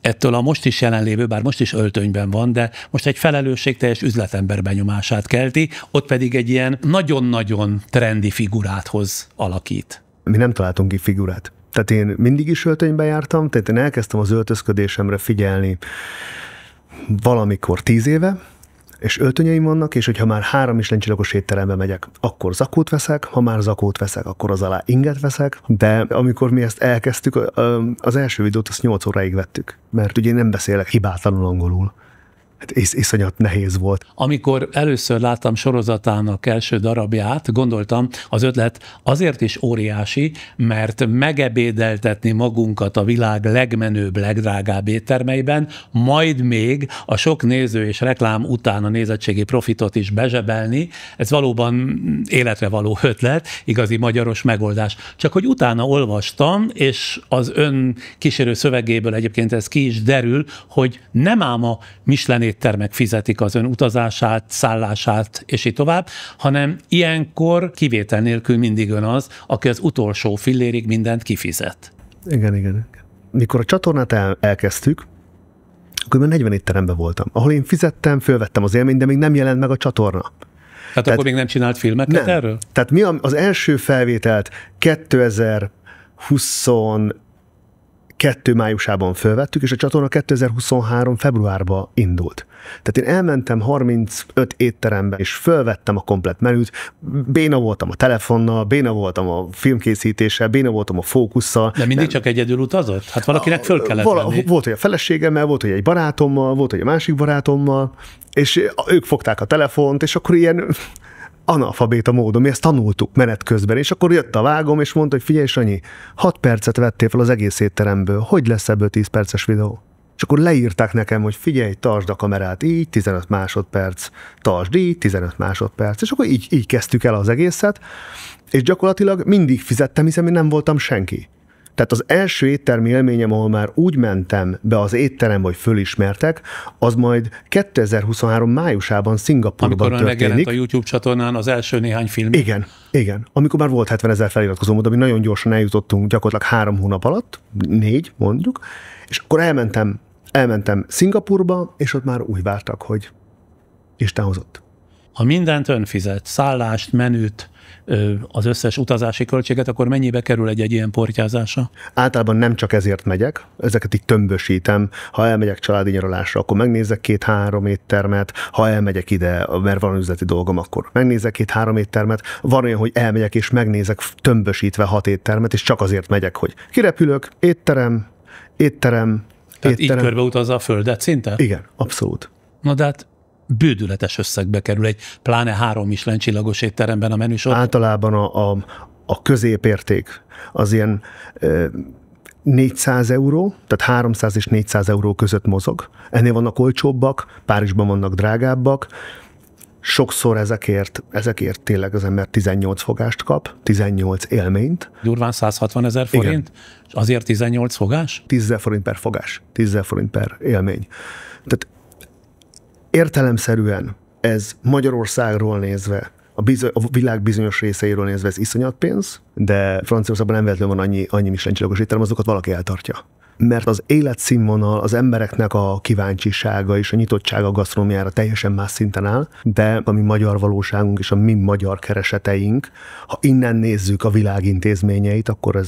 ettől a most is jelenlévő, bár most is öltönyben van, de most egy felelősségteljes üzletember benyomását kelti, ott pedig egy ilyen nagyon-nagyon trendi figurát hoz alakít. Mi nem találtunk ki figurát. Tehát én mindig is öltönyben jártam, tehát én elkezdtem az öltözködésemre figyelni valamikor 10 éve, és öltönyeim vannak, és hogyha már 3 Michelin csillagos étterembe megyek, akkor zakót veszek, ha már zakót veszek, akkor az alá inget veszek, de amikor mi ezt elkezdtük, az első videót azt 8 óráig vettük, mert ugye én nem beszélek hibátlanul angolul. Iszonyat nehéz volt. Amikor először láttam sorozatának első darabját, gondoltam, az ötlet azért is óriási, mert megebédeltetni magunkat a világ legmenőbb, legdrágább éttermeiben, majd még a sok néző és reklám után a nézettségi profitot is bezsebelni, ez valóban életre való ötlet, igazi magyaros megoldás. Csak hogy utána olvastam, és az ön kísérő szövegéből egyébként ez ki is derül, hogy nem ám a Michelin éttermek fizetik az ön utazását, szállását, és így tovább, hanem ilyenkor kivétel nélkül mindig ön az, aki az utolsó fillérig mindent kifizet. Igen. Mikor a csatornát elkezdtük, akkor már 40 étteremben voltam, ahol én fizettem, fölvettem az élményt, de még nem jelent meg a csatorna. Tehát akkor még nem csinált filmeket nem. Erről? Tehát mi az első felvételt 2022 májusában fölvettük, és a csatorna 2023 februárban indult. Tehát én elmentem 35 étterembe, és fölvettem a komplett menüt, béna voltam a telefonnal, béna voltam a filmkészítéssel, béna voltam a fókusszal. De mindig csak egyedül utazott? Hát valakinek föl kellett venni. Volt, hogy a feleségemmel, volt, hogy egy barátommal, volt, hogy a másik barátommal, és ők fogták a telefont, és akkor ilyen analfabéta módon, mi ezt tanultuk menet közben, és akkor jött a vágom, és mondta, hogy figyelj, Sanyi, 6 percet vettél fel az egész étteremből, hogy lesz ebből 10 perces videó? És akkor leírták nekem, hogy figyelj, tartsd a kamerát így, 15 másodperc, tartsd így, 15 másodperc, és akkor így kezdtük el az egészet, és gyakorlatilag mindig fizettem, hiszen én nem voltam senki. Tehát az első éttermi élményem, ahol már úgy mentem be az étterembe, hogy fölismertek, az majd 2023 májusában Szingapurban amikor történik. megjelent a YouTube csatornán az első néhány film. Igen. Amikor már volt 70 000 feliratkozó, ami nagyon gyorsan eljutottunk gyakorlatilag 3 hónap alatt, 4 mondjuk, és akkor elmentem Szingapurba, és ott már úgy vártak, hogy Isten hozott. Ha mindent ön fizet, szállást, menüt, az összes utazási költséget, akkor mennyibe kerül egy ilyen portyázása? Általában nem csak ezért megyek, ezeket így tömbösítem. Ha elmegyek családi nyaralásra, akkor megnézek 2-3 éttermet, ha elmegyek ide, mert van üzleti dolgom, akkor megnézek 2-3 éttermet. Van olyan, hogy elmegyek és megnézek tömbösítve 6 éttermet, és csak azért megyek, hogy kirepülök, étterem. Tehát így körbeutazza a földet szinte? Igen, abszolút. Na de hát bődületes összegbe kerül egy pláne 3 Michelin csillagos étteremben a menüsor. Általában a középérték az ilyen 400 euró, tehát 300 és 400 euró között mozog. Ennél vannak olcsóbbak, Párizsban vannak drágábbak. Sokszor ezekért tényleg az ember 18 fogást kap, 18 élményt. Durván 160 000 forint, igen. És azért 18 fogás? 10 000 forint per fogás, 10 000 forint per élmény. Tehát értelemszerűen ez Magyarországról nézve, a világ bizonyos részeiről nézve ez iszonyat pénz, de Franciaországban nem véletlenül van annyi Michelin csillagos étterem, azokat valaki eltartja. Mert az életszínvonal, az embereknek a kíváncsisága és a nyitottsága a gasztronómiára teljesen más szinten áll, de a mi magyar valóságunk és a mi magyar kereseteink, ha innen nézzük a világ intézményeit, akkor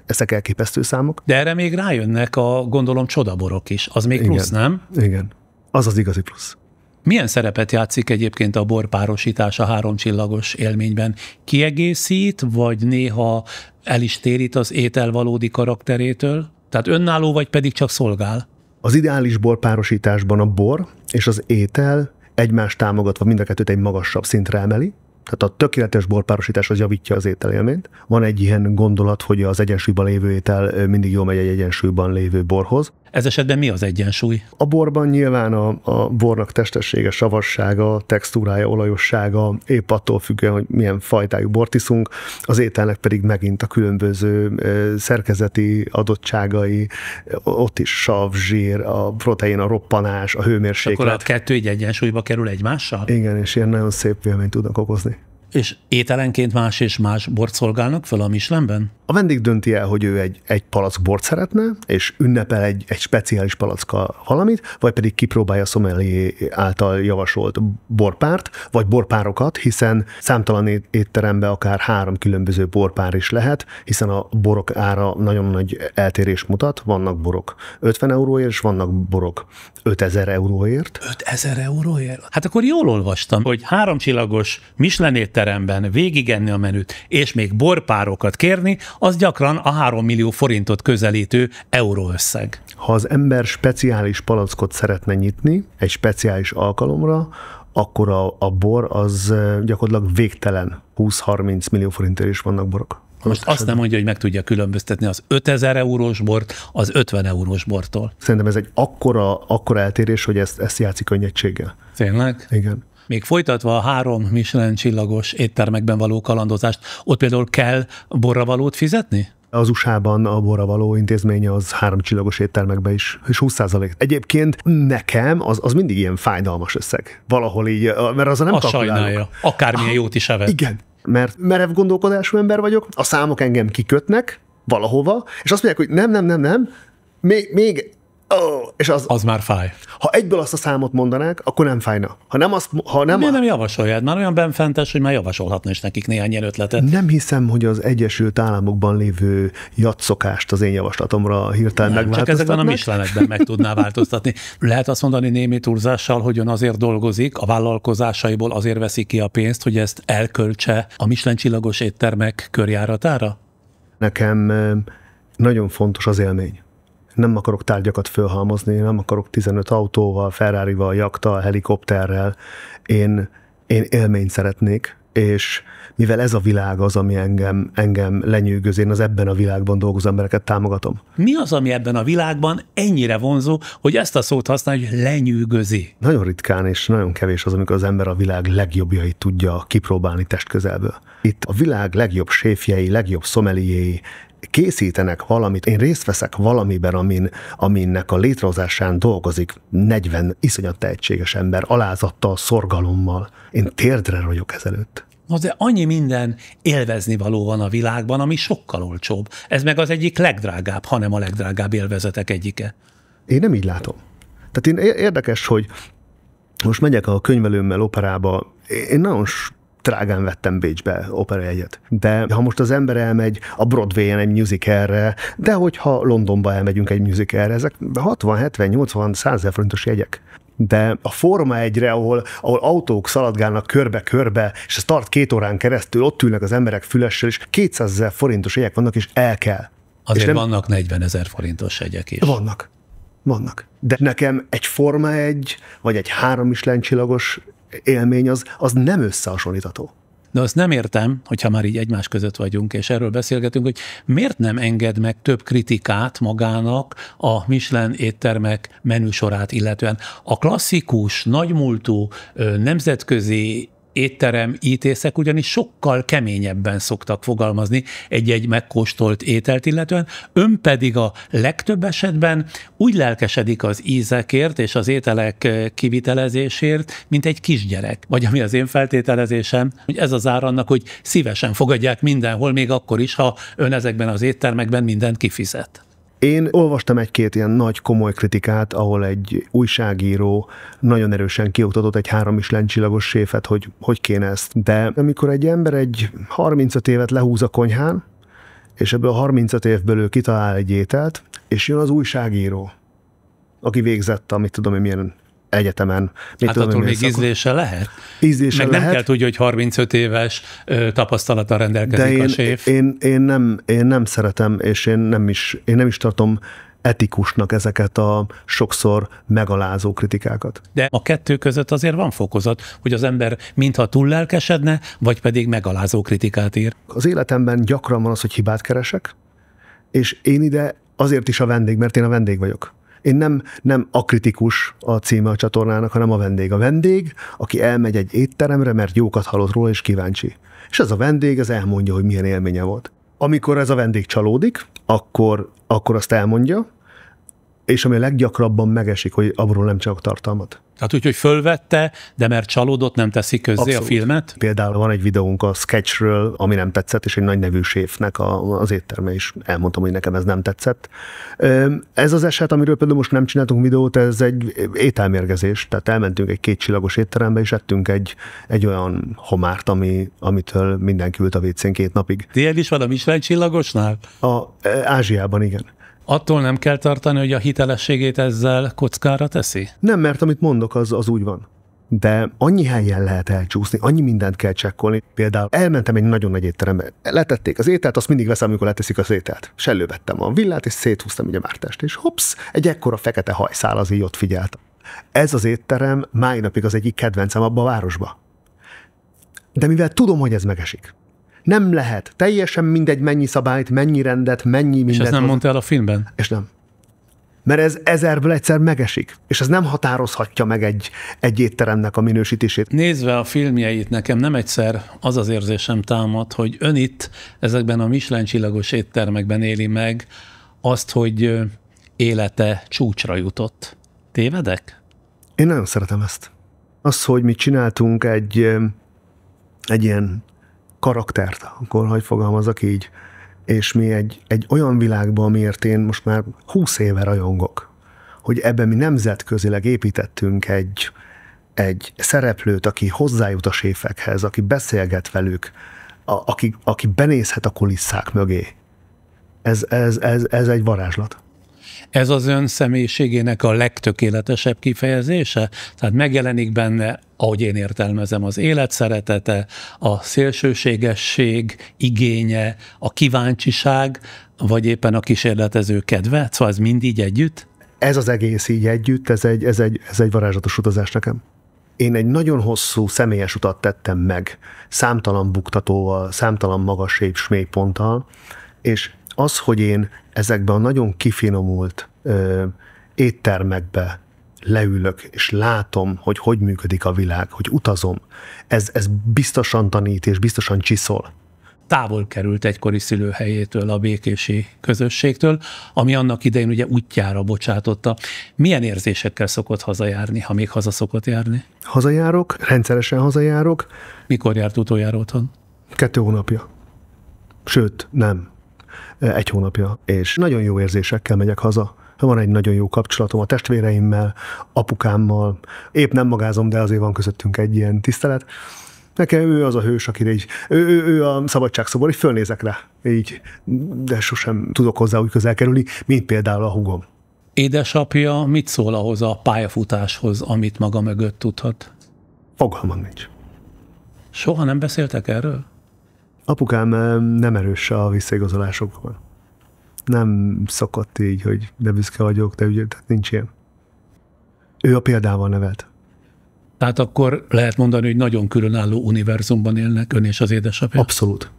ezek elképesztő számok. De erre még rájönnek gondolom csodaborok is. Az még plusz, nem? Igen. Az az igazi plusz. Milyen szerepet játszik egyébként a borpárosítás a 3 csillagos élményben? Kiegészít, vagy néha el is térít az étel valódi karakterétől? Tehát önálló, vagy pedig csak szolgál? Az ideális borpárosításban a bor és az étel egymást támogatva mind a kettőt egy magasabb szintre emeli. Tehát a tökéletes borpárosítás az javítja az ételélményt. Van egy ilyen gondolat, hogy az egyensúlyban lévő étel mindig jól megy egy egyensúlyban lévő borhoz. Ez esetben mi az egyensúly? A borban nyilván a bornak testessége, savassága, textúrája, olajossága, épp attól függően, hogy milyen fajtájú bort iszunk, az ételnek pedig megint a különböző szerkezeti adottságai, ott is sav, zsír, a protein, a roppanás, a hőmérséklet. Akkor a kettő egy egyensúlyba kerül egymással? Igen, és ilyen nagyon szép élményt tudnak okozni. És ételenként más és más bort szolgálnak fel a Michelinben? A vendég dönti el, hogy ő egy palack bort szeretne, és ünnepel egy speciális palackkal valamit, vagy pedig kipróbálja a sommelier által javasolt borpárt, vagy borpárokat, hiszen számtalan étteremben akár 3 különböző borpár is lehet, hiszen a borok ára nagyon nagy eltérés mutat. Vannak borok 50 euróért, és vannak borok 5000 euróért. 5000 euróért? Hát akkor jól olvastam, hogy 3 csillagos Michelin étteremben végigenni a menüt, és még borpárokat kérni, az gyakran a 3 millió forintot közelítő euróösszeg. Ha az ember speciális palackot szeretne nyitni egy speciális alkalomra, akkor a bor az gyakorlatilag végtelen 20-30 millió forintért is vannak borok. Most azt nem mondja, hogy meg tudja különböztetni az 5000 eurós bort az 50 eurós bortól. Szerintem ez egy akkora eltérés, hogy ezt játszik könnyedséggel. Tényleg? Igen. Még folytatva a 3 Michelin csillagos éttermekben való kalandozást, ott például kell borra valót fizetni? Az USA-ban a borra való intézménye az 3 csillagos éttermekben is, és 20%. Egyébként nekem az mindig ilyen fájdalmas összeg. Valahol így, mert az nem kalkulálok. Sajnálja. Akármilyen jót is evett. Igen, mert merev gondolkodású ember vagyok, a számok engem kikötnek valahova, és azt mondják, hogy nem, még és az már fáj. Ha egyből azt a számot mondanák, akkor nem fájna. Miért nem javasoljád? Már olyan benfentes, hogy már javasolhatna is nekik néhány ilyen ötletet. Nem hiszem, hogy az Egyesült Államokban lévő jatszokást az én javaslatomra hirtelen megváltoztatnak. Csak ezekben a Michelinekben meg tudná változtatni. Lehet azt mondani némi túlzással, hogy ön azért dolgozik, a vállalkozásaiból azért veszi ki a pénzt, hogy ezt elköltse a Michelin csillagos éttermek körjáratára? Nekem nagyon fontos az élmény. Nem akarok tárgyakat fölhalmozni, nem akarok 15 autóval, Ferrarival, jachttal, helikopterrel. Én élményt szeretnék, és mivel ez a világ az, ami engem lenyűgöz, én az ebben a világban dolgozó embereket támogatom. Mi az, ami ebben a világban ennyire vonzó, hogy ezt a szót használja, hogy lenyűgözi? Nagyon ritkán és nagyon kevés az, amikor az ember a világ legjobbjait tudja kipróbálni testközelből. Itt a világ legjobb séfjei, legjobb szomeliéi készítenek valamit, én részt veszek valamiben, aminek a létrehozásán dolgozik 40 iszonyat tehetséges ember, alázattal, szorgalommal. Én térdre ragyog ezelőtt. Na de annyi minden élvezni való van a világban, ami sokkal olcsóbb. Ez meg az egyik legdrágább, hanem a legdrágább élvezetek egyike. Én nem így látom. Tehát érdekes, hogy most megyek a könyvelőmmel operába, én nagyon drágán vettem Bécsbe operajegyet. De ha most az ember elmegy a Broadway-en egy musicalre, de hogyha Londonba elmegyünk egy musicalre, ezek 60, 70, 80, 100 000 forintos jegyek. De a Forma 1-re, ahol autók szaladgálnak körbe-körbe, és ez tart 2 órán keresztül, ott ülnek az emberek fülessel, és 200 000 forintos jegyek vannak, és el kell. Azért és vannak 40 000 forintos jegyek is. Vannak. De nekem egy Forma 1, vagy egy 3 Michelin csillagos élmény az nem összehasonlítható. De azt nem értem, hogyha már így egymás között vagyunk, és erről beszélgetünk, hogy miért nem enged meg több kritikát magának a Michelin éttermek menüsorát illetően. A klasszikus, nagymúltú, nemzetközi étterem ítészek ugyanis sokkal keményebben szoktak fogalmazni egy-egy megkóstolt ételt illetően, ön pedig a legtöbb esetben úgy lelkesedik az ízekért és az ételek kivitelezésért, mint egy kisgyerek. Vagy ami az én feltételezésem, hogy ez az ár annak, hogy szívesen fogadják mindenhol, még akkor is, ha ön ezekben az éttermekben mindent kifizet. Én olvastam egy-két ilyen nagy, komoly kritikát, ahol egy újságíró nagyon erősen kioktatott egy 3 Michelin csillagos séfet, hogy kéne ezt. De amikor egy ember egy 35 évet lehúz a konyhán, és ebből a 35 évből ő kitalál egy ételt, és jön az újságíró, aki végzett, amit tudom, hogy milyen egyetemen. Hát attól még ízlése lehet? Ízlése meg lehet. Nem kell tudni, hogy 35 éves tapasztalattal rendelkezik a séf. Én nem szeretem, és én nem is tartom etikusnak ezeket a sokszor megalázó kritikákat. De a kettő között azért van fokozat, hogy az ember mintha túl lelkesedne, vagy pedig megalázó kritikát ír. Az életemben gyakran van az, hogy hibát keresek, és én ide azért is a vendég, mert én a vendég vagyok. Én nem a kritikus a címe a csatornának, hanem a vendég. A vendég, aki elmegy egy étteremre, mert jókat hallott róla, és kíváncsi. És ez a vendég, ez elmondja, hogy milyen élménye volt. Amikor ez a vendég csalódik, akkor azt elmondja, és ami a leggyakrabban megesik, hogy abból nem csak tartalmat. Tehát úgy, hogy fölvette, de mert csalódott, nem teszi közzé Abszolút. A filmet? Például van egy videónk a sketchről, ami nem tetszett, és egy nagy nevű séfnek az étterme is elmondtam, hogy nekem ez nem tetszett. Ez az eset, amiről például most nem csináltunk videót, ez egy ételmérgezés. Tehát elmentünk egy 2 csillagos étterembe, és ettünk egy olyan homárt, amitől mindenki ült a WC-n 2 napig. Ilyen is van a Michelin csillagosnál? Ázsiában igen. Attól nem kell tartani, hogy a hitelességét ezzel kockára teszi? Nem, mert amit mondok, az úgy van. De annyi helyen lehet elcsúszni, annyi mindent kell csekkolni. Például elmentem egy nagyon nagy étterembe, letették az ételt, azt mindig veszem, amikor leteszik az ételt. És elővettem a villát, és széthúztam ugye Mártást, és hops, egy ekkora fekete hajszál az így ott figyelt. Ez az étterem máj napig az egyik kedvencem abba a városba. De mivel tudom, hogy ez megesik, nem lehet. Teljesen mindegy, mennyi szabályt, mennyi rendet, mennyi mindent. És ezt nem mondta el a filmben? És nem. Mert ez 1000-ből egyszer megesik. És ez nem határozhatja meg egy étteremnek a minősítését. Nézve a filmjeit, nekem nem egyszer az az érzésem támad, hogy ön itt ezekben a Michelin csillagos éttermekben éli meg azt, hogy élete csúcsra jutott. Tévedek? Én nagyon szeretem ezt. Az, hogy mi csináltunk egy ilyen karaktert, akkor hogy fogalmazok így, és mi egy olyan világban, amiért én most már 20 éve rajongok, hogy ebben mi nemzetközileg építettünk egy szereplőt, aki hozzájut a séfekhez, aki beszélget velük, aki benézhet a kulisszák mögé. Ez egy varázslat. Ez az ön személyiségének a legtökéletesebb kifejezése? Tehát megjelenik benne, ahogy én értelmezem, az élet szeretete, a szélsőségesség igénye, a kíváncsiság, vagy éppen a kísérletező kedve? Szóval ez mind így együtt? Ez az egész így együtt, ez egy varázslatos utazás nekem. Én egy nagyon hosszú személyes utat tettem meg, számtalan buktatóval, számtalan magas mélyponttal, és az, hogy én ezekben a nagyon kifinomult éttermekbe leülök, és látom, hogy működik a világ, hogy utazom, ez biztosan tanít, és biztosan csiszol. távol került egykori szülőhelyétől, a békési közösségtől, ami annak idején ugye útjára bocsátotta. Milyen érzésekkel szokott hazajárni, ha még haza szokott járni? Hazajárok, rendszeresen hazajárok. Mikor járt utoljára otthon? 2 hónapja. Sőt, nem. 1 hónapja. És nagyon jó érzésekkel megyek haza. Van egy nagyon jó kapcsolatom a testvéreimmel, apukámmal. Épp nem magázom, de azért van közöttünk egy ilyen tisztelet. Nekem ő az a hős, akire így, ő a szabadságszobor, így fölnézek rá, így, de sosem tudok hozzá úgy közel kerülni, mint például a húgom. Édesapja mit szól ahhoz a pályafutáshoz, amit maga mögött tudhat? Fogalmam nincs. Soha nem beszéltek erről? Apukám nem erős a visszaigazolásokban. Nem szokott így, hogy de büszke vagyok, de ugye, tehát nincs ilyen. Ő a példával nevelt. Tehát akkor lehet mondani, hogy nagyon különálló univerzumban élnek ön és az édesapja? Abszolút.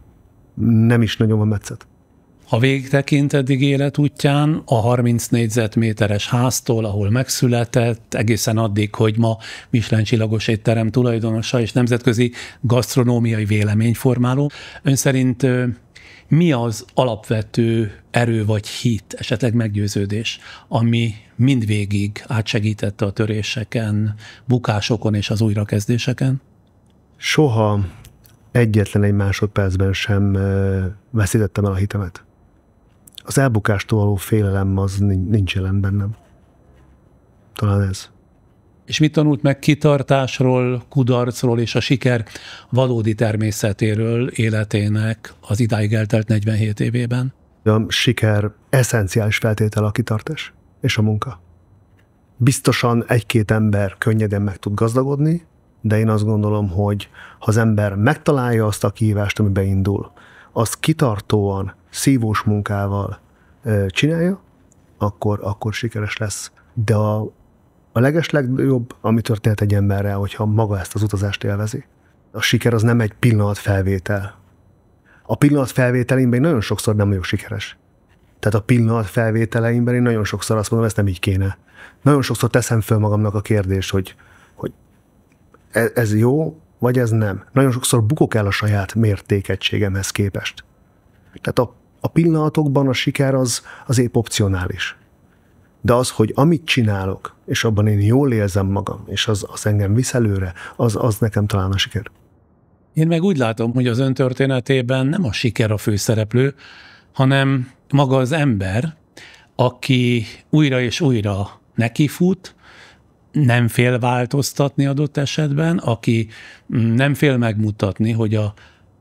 Nem is nagyon van metszet. Ha végigtekint eddig életútján, a 30 négyzetméteres háztól, ahol megszületett, egészen addig, hogy ma Michelin-csillagos étterem tulajdonosa és nemzetközi gasztronómiai véleményformáló, ön szerint mi az alapvető erő vagy hit, esetleg meggyőződés, ami mindvégig átsegítette a töréseken, bukásokon és az újrakezdéseken? Soha egyetlen egy másodpercben sem veszítettem el a hitemet. Az elbukástól való félelem az nincs jelen bennem. Talán ez. És mit tanult meg kitartásról, kudarcról és a siker valódi természetéről életének az idáig eltelt 47 évében? A siker eszenciális feltétele a kitartás és a munka. Biztosan 1-2 ember könnyeden meg tud gazdagodni, de én azt gondolom, hogy ha az ember megtalálja azt a kihívást, ami beindul, azt kitartóan, szívós munkával csinálja, akkor sikeres lesz. De a legeslegjobb, ami történhet egy emberrel, hogyha maga ezt az utazást élvezi. A siker az nem egy pillanatfelvétel. A pillanatfelvételeimben én nagyon sokszor nem vagyok sikeres. Tehát a pillanatfelvételeimben én nagyon sokszor azt mondom, ezt nem így kéne. Nagyon sokszor teszem föl magamnak a kérdést, hogy ez jó, vagy ez nem. Nagyon sokszor bukok el a saját mértékegységemhez képest. Tehát a pillanatokban a siker az épp opcionális. De az, hogy amit csinálok, és abban én jól érzem magam, és az engem visz előre, az nekem talán a siker. Én meg úgy látom, hogy az ön történetében nem a siker a főszereplő, hanem maga az ember, aki újra és újra nekifut, nem fél változtatni adott esetben, aki nem fél megmutatni, hogy a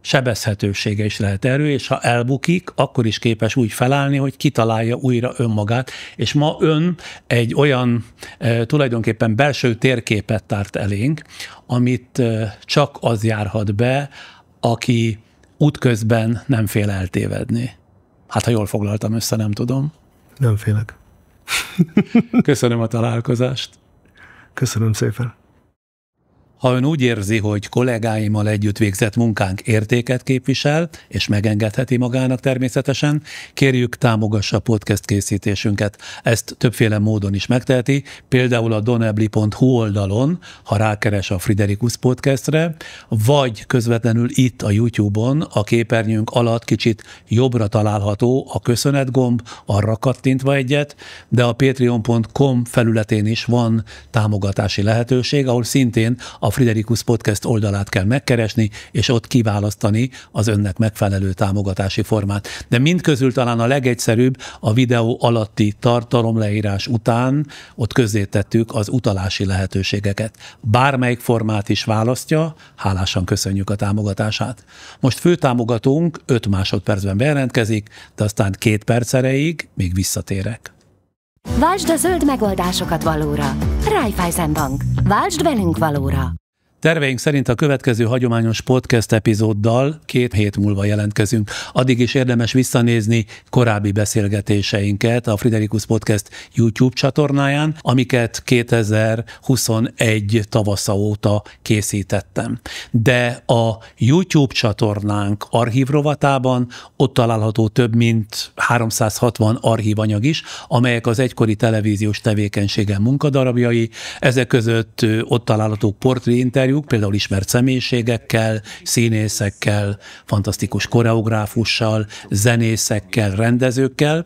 sebezhetősége is lehet erő, és ha elbukik, akkor is képes úgy felállni, hogy kitalálja újra önmagát. És ma ön egy olyan tulajdonképpen belső térképet tárt elénk, amit csak az járhat be, aki útközben nem fél eltévedni. Hát, ha jól foglaltam össze, nem tudom. Nem félek. Köszönöm a találkozást. Köszönöm szépen. Ha ön úgy érzi, hogy kollégáimmal együtt végzett munkánk értéket képvisel, és megengedheti magának természetesen, kérjük, támogassa podcast készítésünket. Ezt többféle módon is megteheti, például a donebly.hu oldalon, ha rákeres a Friderikus Podcastre, vagy közvetlenül itt a YouTube-on, a képernyőnk alatt kicsit jobbra található a köszönet gomb, arra kattintva egyet, de a patreon.com felületén is van támogatási lehetőség, ahol szintén a Friderikus Podcast oldalát kell megkeresni, és ott kiválasztani az önnek megfelelő támogatási formát. De mindközül talán a legegyszerűbb a videó alatti tartalomleírás után ott közzétettük az utalási lehetőségeket. Bármelyik formát is választja, hálásan köszönjük a támogatását. Most főtámogatónk 5 másodpercben bejelentkezik, de aztán 2 perc erejéig még visszatérek. Váltsd a zöld megoldásokat valóra. Raiffeisen Bank. Váltsd velünk valóra. Terveink szerint a következő hagyományos podcast epizóddal 2 hét múlva jelentkezünk. Addig is érdemes visszanézni korábbi beszélgetéseinket a Friderikus Podcast YouTube csatornáján, amiket 2021 tavasza óta készítettem. De a YouTube csatornánk archívrovatában ott található több mint 360 archívanyag is, amelyek az egykori televíziós tevékenységen munkadarabjai. Ezek között ott találhatók portréinterjú, interjúk, például ismert személyiségekkel, színészekkel, fantasztikus koreográfussal, zenészekkel, rendezőkkel,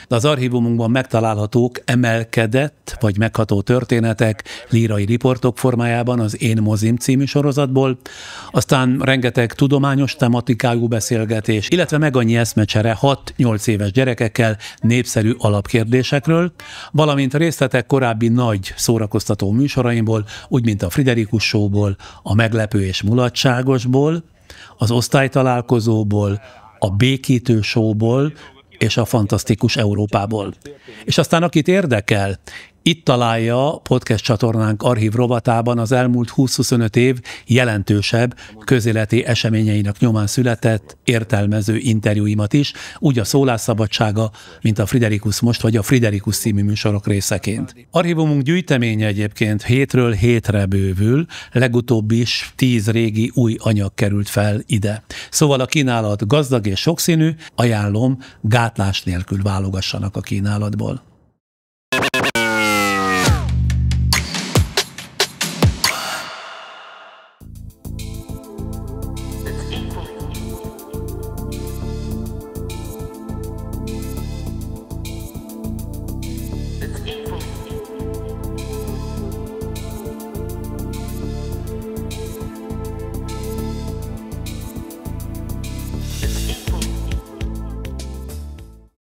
de az archívumunkban megtalálhatók emelkedett vagy megható történetek lírai riportok formájában az Én mozim című sorozatból, aztán rengeteg tudományos tematikájú beszélgetés, illetve meg annyi eszmecsere 6-8 éves gyerekekkel népszerű alapkérdésekről, valamint részletek korábbi nagy szórakoztató műsoraimból, úgy mint a Friderikus Showból, a Meglepő és Mulatságosból, az Osztálytalálkozóból, a Békítő Showból és a Fantasztikus Európából. És aztán akit érdekel, itt találja podcast csatornánk archív rovatában az elmúlt 20-25 év jelentősebb közéleti eseményeinek nyomán született értelmező interjúimat is, úgy a Szólásszabadsága, mint a Friderikus Most vagy a Friderikus című műsorok részeként. Archívumunk gyűjteménye egyébként hétről hétre bővül, legutóbb is 10 régi új anyag került fel ide. Szóval a kínálat gazdag és sokszínű, ajánlom, gátlás nélkül válogassanak a kínálatból.